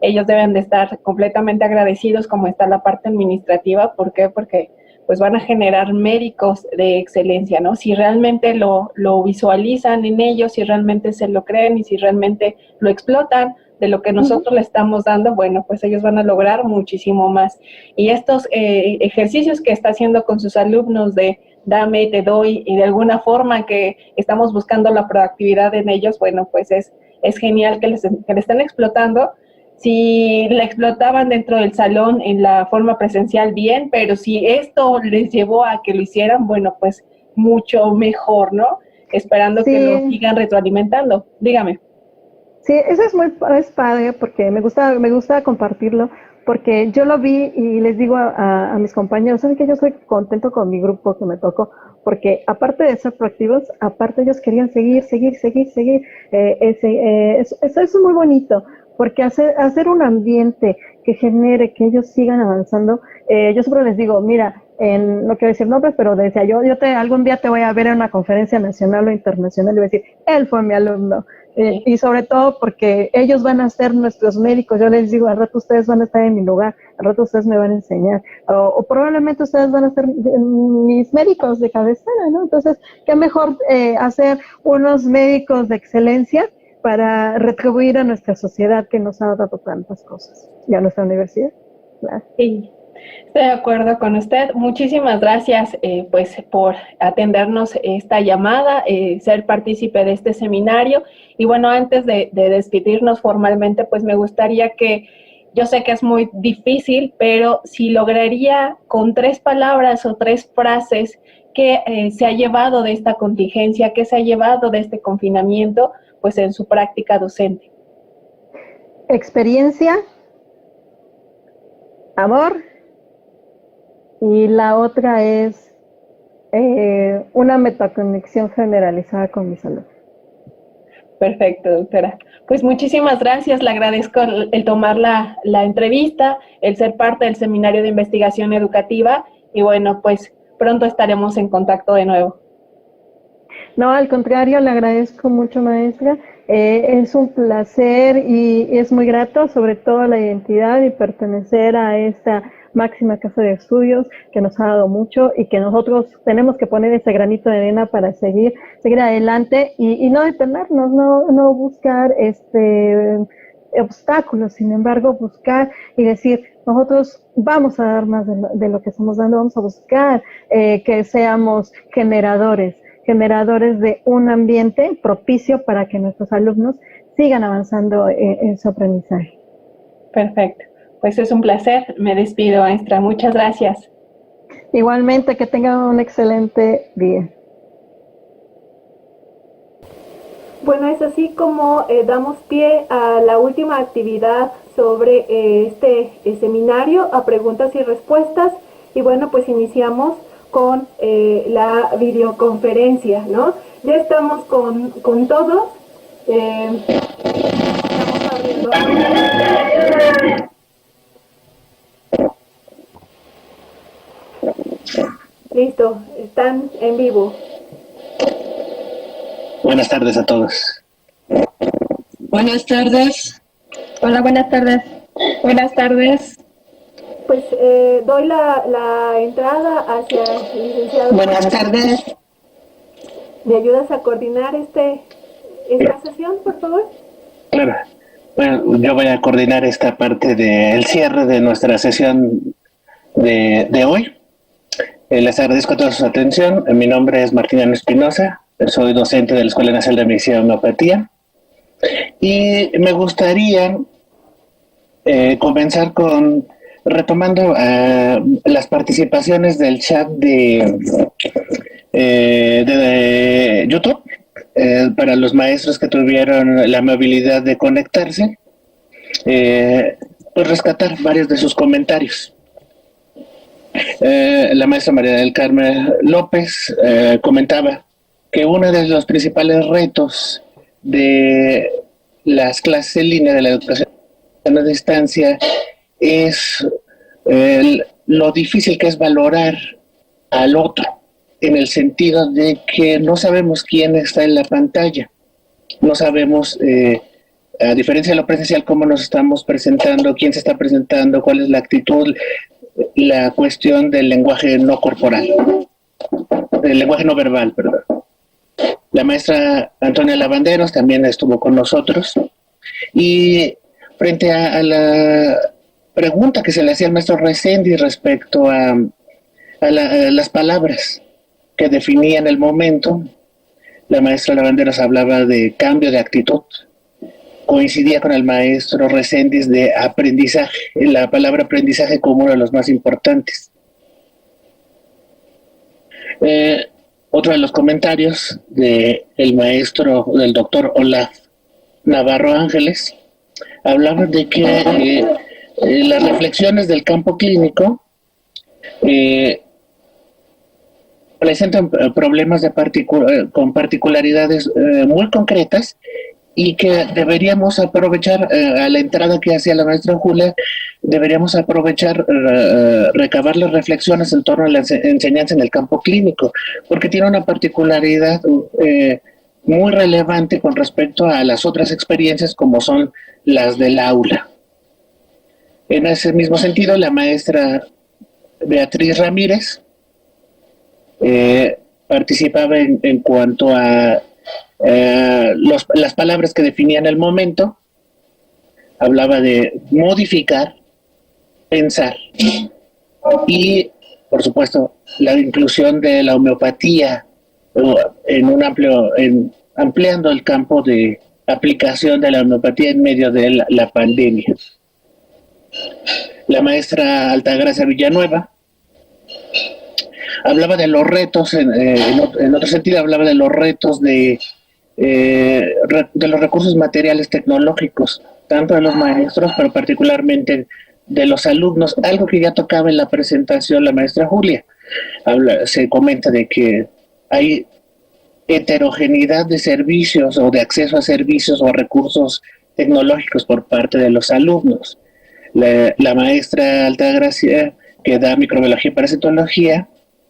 ellos deben de estar completamente agradecidos, como está la parte administrativa. ¿Por qué? Porque pues van a generar médicos de excelencia, ¿no? Si realmente lo visualizan en ellos, si realmente se lo creen y si realmente lo explotan de lo que nosotros le estamos dando, bueno, pues ellos van a lograr muchísimo más. Y estos ejercicios que está haciendo con sus alumnos de dame, te doy, y de alguna forma que estamos buscando la proactividad en ellos, bueno, pues es genial que le estén explotando. Si la explotaban dentro del salón en la forma presencial, bien, pero si esto les llevó a que lo hicieran, bueno, pues mucho mejor, ¿no? Esperando que lo sigan retroalimentando. Dígame. Sí, eso es padre, porque me gusta compartirlo, porque yo lo vi y les digo a mis compañeros, ¿saben que yo soy contento con mi grupo que me tocó? Porque aparte de ser proactivos, aparte ellos querían seguir. Eso es muy bonito, porque hacer un ambiente que genere que ellos sigan avanzando. Yo siempre les digo, mira, no quiero decir nombres, pero decía yo algún día te voy a ver en una conferencia nacional o internacional y voy a decir, él fue mi alumno. Y sobre todo porque ellos van a ser nuestros médicos. Yo les digo, al rato ustedes van a estar en mi lugar, al rato ustedes me van a enseñar, o probablemente ustedes van a ser mis médicos de cabecera, ¿no? Entonces, qué mejor hacer unos médicos de excelencia para retribuir a nuestra sociedad, que nos ha dado tantas cosas, y a nuestra universidad. Claro. Sí. Estoy de acuerdo con usted. Muchísimas gracias pues por atendernos esta llamada, ser partícipe de este seminario. Y bueno, antes de despedirnos formalmente, pues me gustaría que, yo sé que es muy difícil, pero si lograría con 3 palabras o 3 frases que se ha llevado de esta contingencia, que se ha llevado de este confinamiento, pues en su práctica docente. Experiencia, amor, y la otra es una metaconexión generalizada con mi salud. Perfecto, doctora. Pues muchísimas gracias, le agradezco el tomar la entrevista, el ser parte del Seminario de Investigación Educativa, y bueno, pues pronto estaremos en contacto de nuevo. No, al contrario, le agradezco mucho, maestra. Es un placer y es muy grato, sobre todo la identidad y pertenecer a esta máxima casa de estudios que nos ha dado mucho y que nosotros tenemos que poner ese granito de arena para seguir adelante y no detenernos, no buscar obstáculos, sin embargo buscar y decir, nosotros vamos a dar más de lo que estamos dando, vamos a buscar que seamos generadores de un ambiente propicio para que nuestros alumnos sigan avanzando en su aprendizaje. Perfecto. Pues es un placer. Me despido, maestra. Muchas gracias. Igualmente, que tengan un excelente día. Bueno, es así como damos pie a la última actividad sobre este seminario, a preguntas y respuestas. Y bueno, pues iniciamos con la videoconferencia, ¿no? Ya estamos con todos. Estamos abriendo. Listo, están en vivo. Buenas tardes a todos. Buenas tardes. Hola, buenas tardes. Buenas tardes. Pues doy la entrada hacia el licenciado. Buenas tardes. ¿Me ayudas a coordinar esta sesión, por favor? Claro. Bueno, yo voy a coordinar esta parte del cierre de nuestra sesión de hoy. Les agradezco a toda su atención. Mi nombre es Martín Espinosa. Soy docente de la Escuela Nacional de Medicina y Homeopatía. Y me gustaría comenzar retomando las participaciones del chat de YouTube para los maestros que tuvieron la amabilidad de conectarse, pues rescatar varios de sus comentarios. La maestra María del Carmen López comentaba que uno de los principales retos de las clases en línea de la educación a distancia es lo difícil que es valorar al otro, en el sentido de que no sabemos quién está en la pantalla, no sabemos, a diferencia de lo presencial, cómo nos estamos presentando, quién se está presentando, cuál es la actitud, la cuestión del lenguaje no corporal, del lenguaje no verbal, perdón. La maestra Antonia Lavanderos también estuvo con nosotros y frente a la pregunta que se le hacía al maestro Reséndiz respecto a las palabras que definían el momento, la maestra Lavanderos hablaba de cambio de actitud. Coincidía con el maestro Reséndiz de aprendizaje, la palabra aprendizaje como uno de los más importantes. Otro de los comentarios del doctor Olaf Navarro Ángeles, hablaba de que las reflexiones del campo clínico presentan problemas con particularidades muy concretas y que deberíamos aprovechar, a la entrada que hacía la maestra Julia, deberíamos aprovechar, recabar las reflexiones en torno a la enseñanza en el campo clínico, porque tiene una particularidad muy relevante con respecto a las otras experiencias como son las del aula. En ese mismo sentido, la maestra Beatriz Ramírez participaba en cuanto a las palabras que definían el momento. Hablaba de modificar, pensar y, por supuesto, la inclusión de la homeopatía ampliando el campo de aplicación de la homeopatía en medio de la pandemia. La maestra Altagracia Villanueva hablaba de los retos, en otro sentido hablaba de los retos de los recursos materiales tecnológicos, tanto de los maestros, pero particularmente de los alumnos, algo que ya tocaba en la presentación la maestra Julia. Se comenta de que hay heterogeneidad de servicios o de acceso a servicios o recursos tecnológicos por parte de los alumnos. La maestra Altagracia, que da microbiología y parasitología,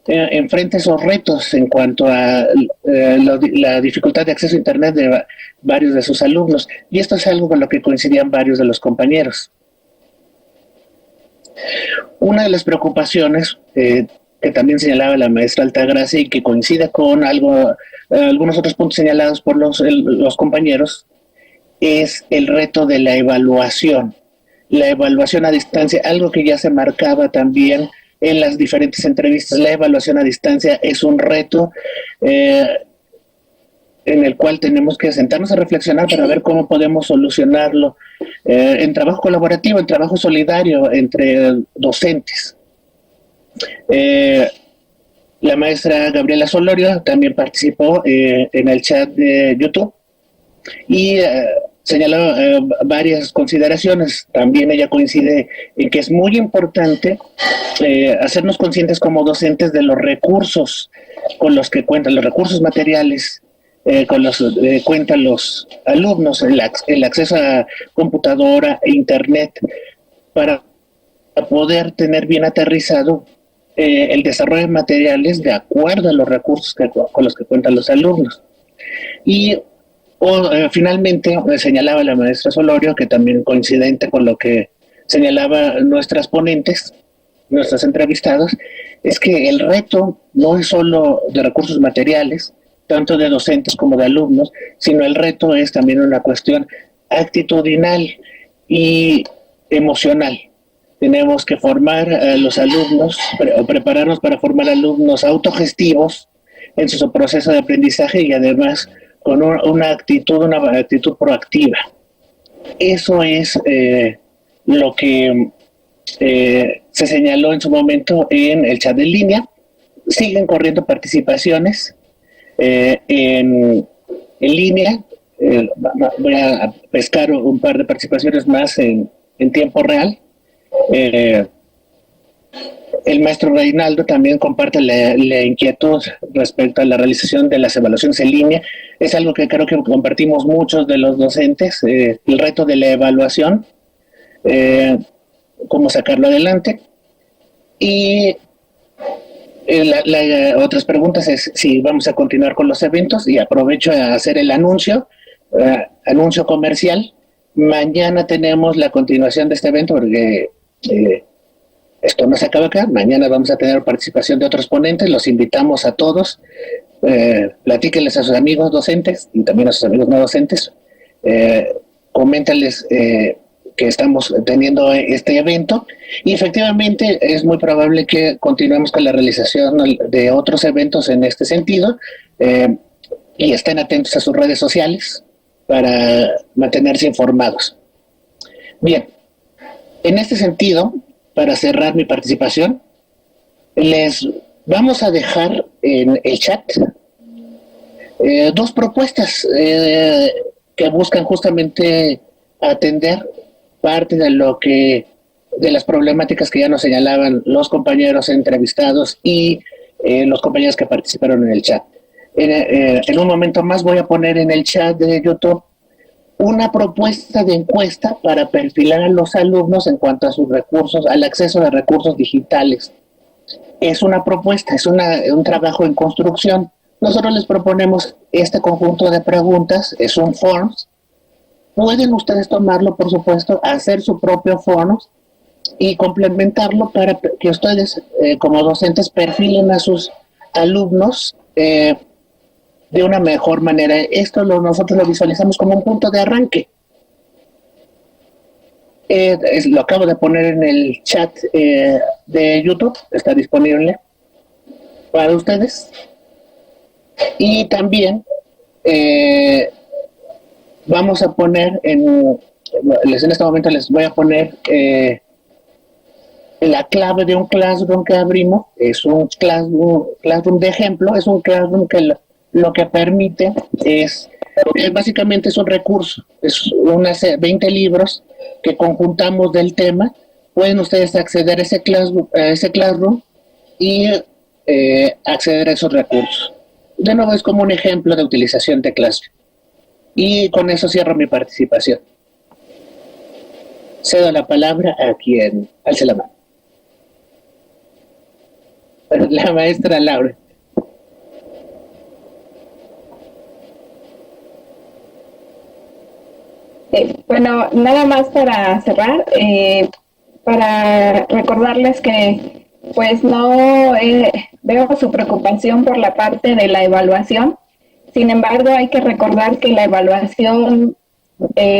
enfrenta esos retos en cuanto a la dificultad de acceso a Internet de varios de sus alumnos, y esto es algo con lo que coincidían varios de los compañeros. Una de las preocupaciones que también señalaba la maestra Altagracia y que coincide con algunos otros puntos señalados por los compañeros es el reto de la evaluación. la evaluación a distancia, algo que ya se marcaba también en las diferentes entrevistas. La evaluación a distancia es un reto en el cual tenemos que sentarnos a reflexionar para ver cómo podemos solucionarlo en trabajo colaborativo, en trabajo solidario entre docentes. La maestra Gabriela Solorio también participó en el chat de YouTube y señaló varias consideraciones. También ella coincide en que es muy importante hacernos conscientes como docentes de los recursos con los que cuentan, los recursos materiales con los que cuentan los alumnos, el acceso a computadora e internet, para poder tener bien aterrizado el desarrollo de materiales de acuerdo a los recursos con los que cuentan los alumnos. Y finalmente señalaba la maestra Solorio, que también coincidente con lo que señalaba nuestras ponentes, nuestras entrevistados, es que el reto no es solo de recursos materiales, tanto de docentes como de alumnos, sino el reto es también una cuestión actitudinal y emocional. Tenemos que formar a los alumnos, o prepararnos para formar alumnos autogestivos en su proceso de aprendizaje y además con una actitud proactiva. Eso es lo que se señaló en su momento en el chat en línea. Siguen corriendo participaciones en línea. Voy a pescar un par de participaciones más en tiempo real. El maestro Reinaldo también comparte la inquietud respecto a la realización de las evaluaciones en línea. Es algo que creo que compartimos muchos de los docentes, el reto de la evaluación, cómo sacarlo adelante. Y otras preguntas es si vamos a continuar con los eventos, y aprovecho a hacer el anuncio comercial. Mañana tenemos la continuación de este evento porque esto no se acaba acá. Mañana vamos a tener participación de otros ponentes. Los invitamos a todos. Platíquenles a sus amigos docentes y también a sus amigos no docentes. Coméntales que estamos teniendo este evento, y efectivamente es muy probable que continuemos con la realización de otros eventos en este sentido, y estén atentos a sus redes sociales para mantenerse informados. Bien, en este sentido, para cerrar mi participación, les vamos a dejar en el chat dos propuestas que buscan justamente atender parte de las problemáticas que ya nos señalaban los compañeros entrevistados y los compañeros que participaron en el chat. En un momento más voy a poner en el chat de YouTube una propuesta de encuesta para perfilar a los alumnos en cuanto a sus recursos, al acceso a recursos digitales. Es una propuesta, es un trabajo en construcción. Nosotros les proponemos este conjunto de preguntas, es un forms. Pueden ustedes tomarlo, por supuesto, hacer su propio forms y complementarlo para que ustedes, como docentes, perfilen a sus alumnos de una mejor manera. Esto nosotros lo visualizamos como un punto de arranque. Lo acabo de poner en el chat de YouTube, está disponible para ustedes. Y también vamos a poner en este momento les voy a poner la clave de un Classroom que abrimos. Es un Classroom de ejemplo, es un Classroom que lo que permite es, básicamente es un recurso, es unas 20 libros que conjuntamos del tema. Pueden ustedes acceder a ese Classroom y acceder a esos recursos. De nuevo, es como un ejemplo de utilización de Classroom. Y con eso cierro mi participación. Cedo la palabra a quien alce la mano. La maestra Laura. Bueno, nada más para cerrar, para recordarles que pues no veo su preocupación por la parte de la evaluación. Sin embargo, hay que recordar que la evaluación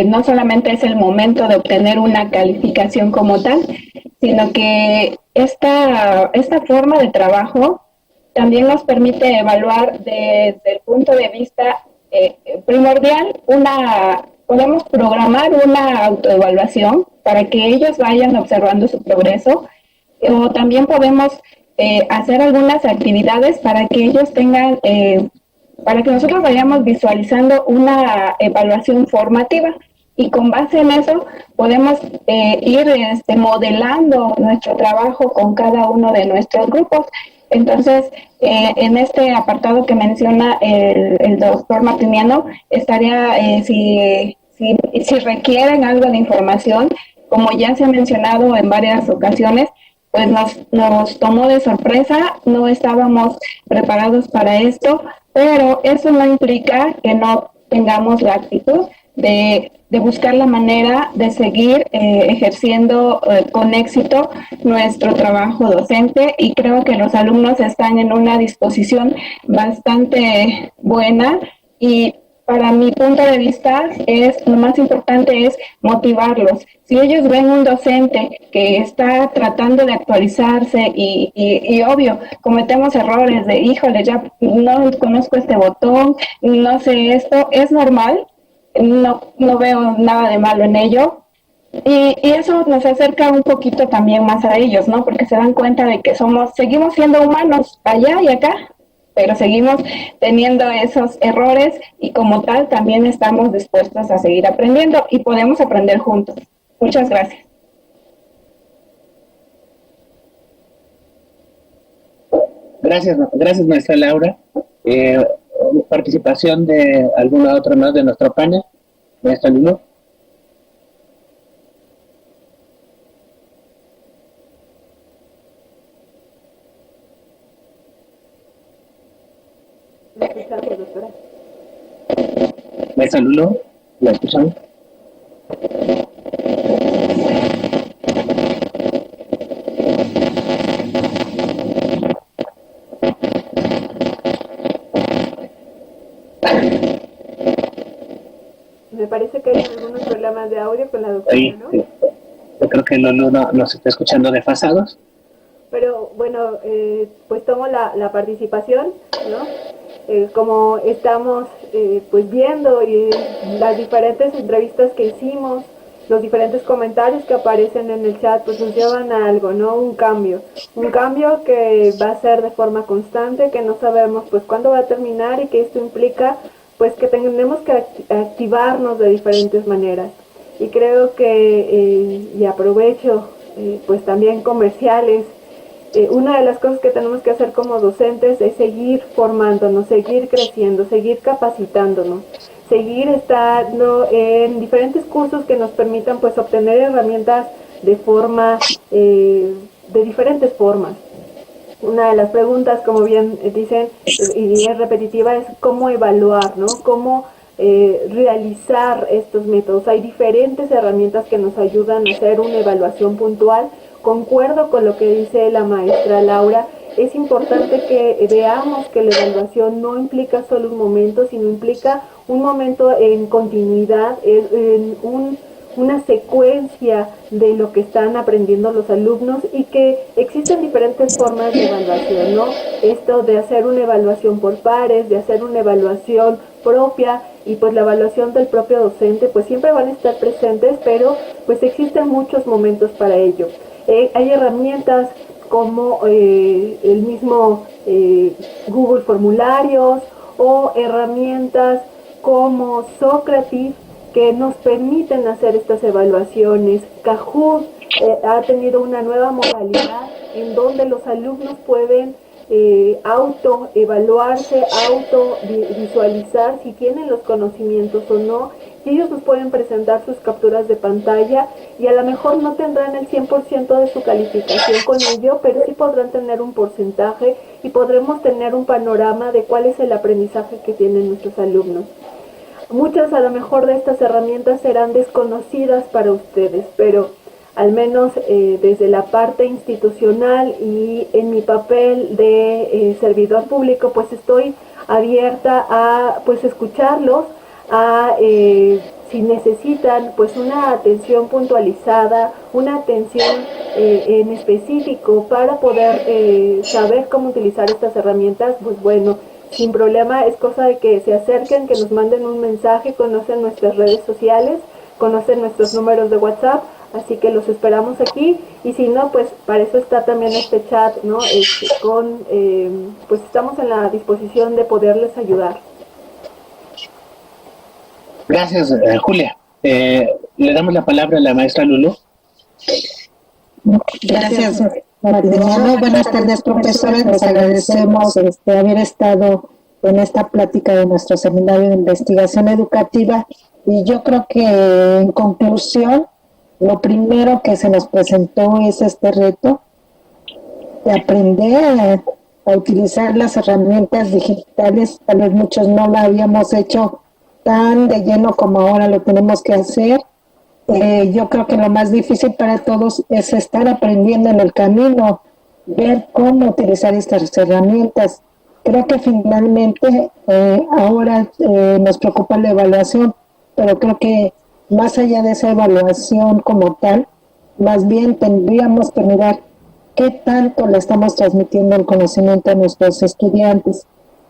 no solamente es el momento de obtener una calificación como tal, sino que esta forma de trabajo también nos permite evaluar desde el punto de vista primordial. Podemos programar una autoevaluación para que ellos vayan observando su progreso, o también podemos hacer algunas actividades para que ellos tengan, para que nosotros vayamos visualizando una evaluación formativa, y con base en eso podemos ir modelando nuestro trabajo con cada uno de nuestros grupos. Entonces, en este apartado que menciona el doctor Martiniano, estaría, si requieren algo de información, como ya se ha mencionado en varias ocasiones, pues nos tomó de sorpresa, no estábamos preparados para esto, pero eso no implica que no tengamos la actitud de buscar la manera de seguir ejerciendo con éxito nuestro trabajo docente, y creo que los alumnos están en una disposición bastante buena, y para mi punto de vista lo más importante es motivarlos. Si ellos ven un docente que está tratando de actualizarse y obvio, cometemos errores de, híjole, ya no conozco este botón, no sé esto, es normal, no veo nada de malo en ello. Y eso nos acerca un poquito también más a ellos, ¿no? Porque se dan cuenta de que seguimos siendo humanos allá y acá, pero seguimos teniendo esos errores, y como tal también estamos dispuestos a seguir aprendiendo y podemos aprender juntos. Muchas gracias. Gracias maestra Laura. Participación de alguna otra más de nuestro panel, maestra Lulu. Maestra Lulu, ¿la escuchamos? Me parece que hay algunos problemas de audio con la doctora, ¿no? Sí. Yo creo que Lulu nos está escuchando desfasados. Pero bueno, pues tomo la participación, ¿no? Como estamos pues viendo y las diferentes entrevistas que hicimos, los diferentes comentarios que aparecen en el chat, pues nos llevan a algo, ¿no? Un cambio que va a ser de forma constante, que no sabemos pues cuándo va a terminar, y que esto implica pues que tenemos que activarnos de diferentes maneras. Y creo que, y aprovecho pues también comerciales, una de las cosas que tenemos que hacer como docentes es seguir formándonos, seguir creciendo, seguir capacitándonos, seguir estando en diferentes cursos que nos permitan pues obtener herramientas de diferentes formas. Una de las preguntas, como bien dicen, y es repetitiva, es cómo evaluar, ¿no? Cómo realizar estos métodos. Hay diferentes herramientas que nos ayudan a hacer una evaluación puntual. Concuerdo con lo que dice la maestra Laura. Es importante que veamos que la evaluación no implica solo un momento, sino implica un momento en continuidad, en una secuencia de lo que están aprendiendo los alumnos, y que existen diferentes formas de evaluación, ¿no? Esto de hacer una evaluación por pares, de hacer una evaluación propia, y pues la evaluación del propio docente, pues siempre van a estar presentes, pero pues existen muchos momentos para ello. Hay herramientas como el mismo Google Formularios, o herramientas como Socrative, que nos permiten hacer estas evaluaciones. Kahoot ha tenido una nueva modalidad en donde los alumnos pueden autoevaluarse, autovisualizar si tienen los conocimientos o no, y ellos nos pueden presentar sus capturas de pantalla, y a lo mejor no tendrán el 100% de su calificación con ello, pero sí podrán tener un porcentaje, y podremos tener un panorama de cuál es el aprendizaje que tienen nuestros alumnos. Muchas a lo mejor de estas herramientas serán desconocidas para ustedes, pero al menos desde la parte institucional y en mi papel de servidor público, pues estoy abierta a pues escucharlos, a si necesitan pues una atención puntualizada, una atención en específico para poder saber cómo utilizar estas herramientas, pues bueno, sin problema, es cosa de que se acerquen, que nos manden un mensaje, conocen nuestras redes sociales, conocen nuestros números de WhatsApp, así que los esperamos aquí, y si no, pues para eso está también este chat, ¿no? Pues estamos en la disposición de poderles ayudar. Gracias, Julia. Le damos la palabra a la maestra Lulú. Gracias, María. Buenas tardes, profesores. Les agradecemos haber estado en esta plática de nuestro seminario de investigación educativa. Y yo creo que, en conclusión, lo primero que se nos presentó es este reto de aprender a utilizar las herramientas digitales. Tal vez muchos no lo habíamos hecho tan de lleno como ahora lo tenemos que hacer. Yo creo que lo más difícil para todos es estar aprendiendo en el camino, ver cómo utilizar estas herramientas. Creo que finalmente ahora nos preocupa la evaluación, pero creo que más allá de esa evaluación como tal, más bien tendríamos que mirar qué tanto le estamos transmitiendo el conocimiento a nuestros estudiantes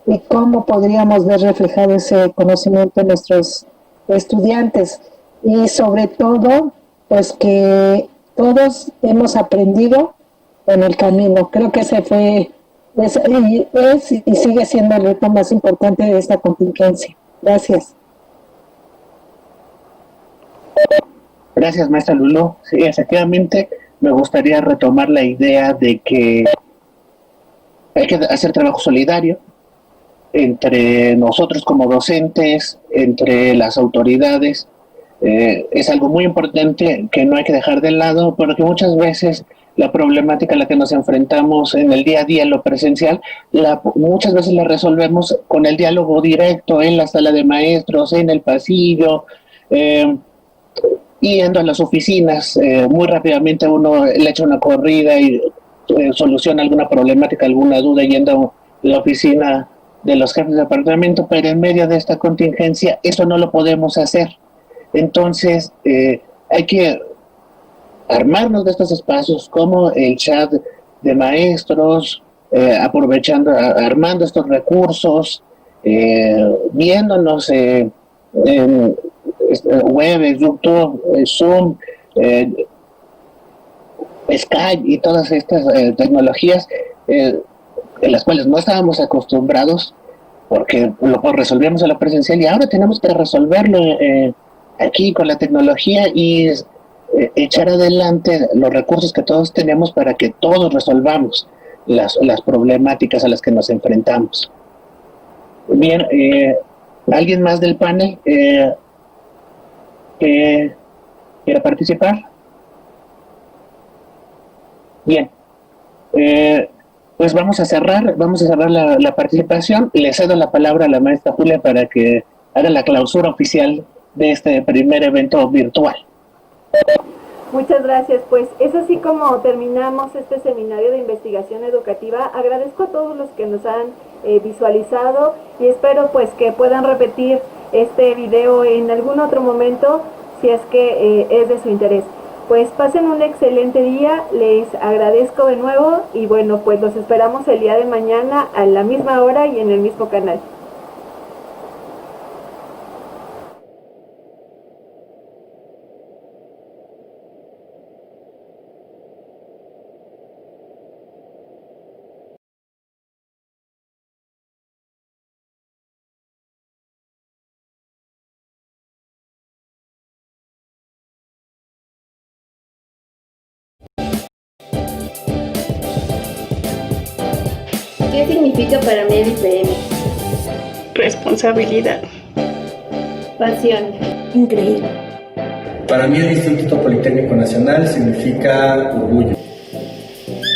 y cómo podríamos ver reflejado ese conocimiento en nuestros estudiantes. Y sobre todo, pues que todos hemos aprendido en el camino. Creo que ese es y sigue siendo el reto más importante de esta contingencia. Gracias. Gracias, maestra Lulú. Sí, efectivamente, me gustaría retomar la idea de que hay que hacer trabajo solidario entre nosotros como docentes, entre las autoridades. Es algo muy importante que no hay que dejar de lado, porque muchas veces la problemática a la que nos enfrentamos en el día a día, en lo presencial, muchas veces la resolvemos con el diálogo directo en la sala de maestros, en el pasillo, yendo a las oficinas. Muy rápidamente uno le echa una corrida y soluciona alguna problemática, alguna duda yendo a la oficina de los jefes de departamento, pero en medio de esta contingencia eso no lo podemos hacer. Entonces hay que armarnos de estos espacios como el chat de maestros, armando estos recursos, viéndonos en web, YouTube, Zoom, Skype y todas estas tecnologías en las cuales no estábamos acostumbrados porque lo resolvíamos en la presencial, y ahora tenemos que resolverlo aquí con la tecnología y echar adelante los recursos que todos tenemos para que todos resolvamos las problemáticas a las que nos enfrentamos. Bien, ¿alguien más del panel que quiera participar? Bien, pues vamos a cerrar la participación. Le cedo la palabra a la maestra Julia para que haga la clausura oficial de este primer evento virtual. Muchas gracias. Pues es así como terminamos este seminario de investigación educativa. Agradezco a todos los que nos han visualizado y espero pues que puedan repetir este video en algún otro momento si es que es de su interés. Pues pasen un excelente día, les agradezco de nuevo y bueno, pues los esperamos el día de mañana a la misma hora y en el mismo canal. ¿Qué significa para mí el IPM? Responsabilidad. Pasión. Increíble. Para mí el Instituto Politécnico Nacional significa orgullo.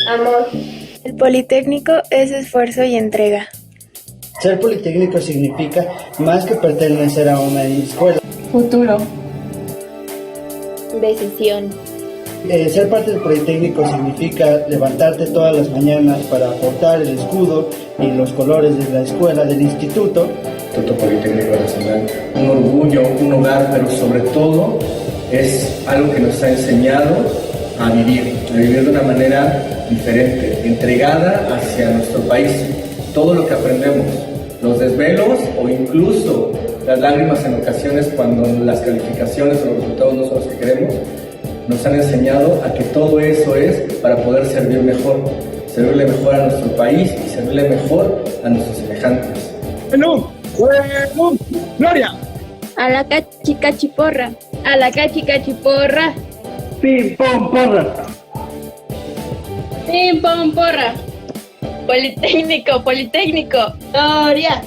Amor. El Politécnico es esfuerzo y entrega. Ser politécnico significa más que pertenecer a una escuela. Futuro. Decisión. Ser parte del Politécnico significa levantarte todas las mañanas para portar el escudo y los colores de la escuela, del instituto, Instituto Politécnico Nacional. Un orgullo, un hogar, pero sobre todo es algo que nos ha enseñado a vivir de una manera diferente, entregada hacia nuestro país. Todo lo que aprendemos, los desvelos o incluso las lágrimas en ocasiones cuando las calificaciones o los resultados no son los que queremos, nos han enseñado a que todo eso es para poder servirle mejor a nuestro país y servirle mejor a nuestros semejantes. Gloria. A la cachicachiporra. A la cachicachiporra. Pim, pom, porra. Pim, pom, porra. Politécnico, Politécnico. Gloria.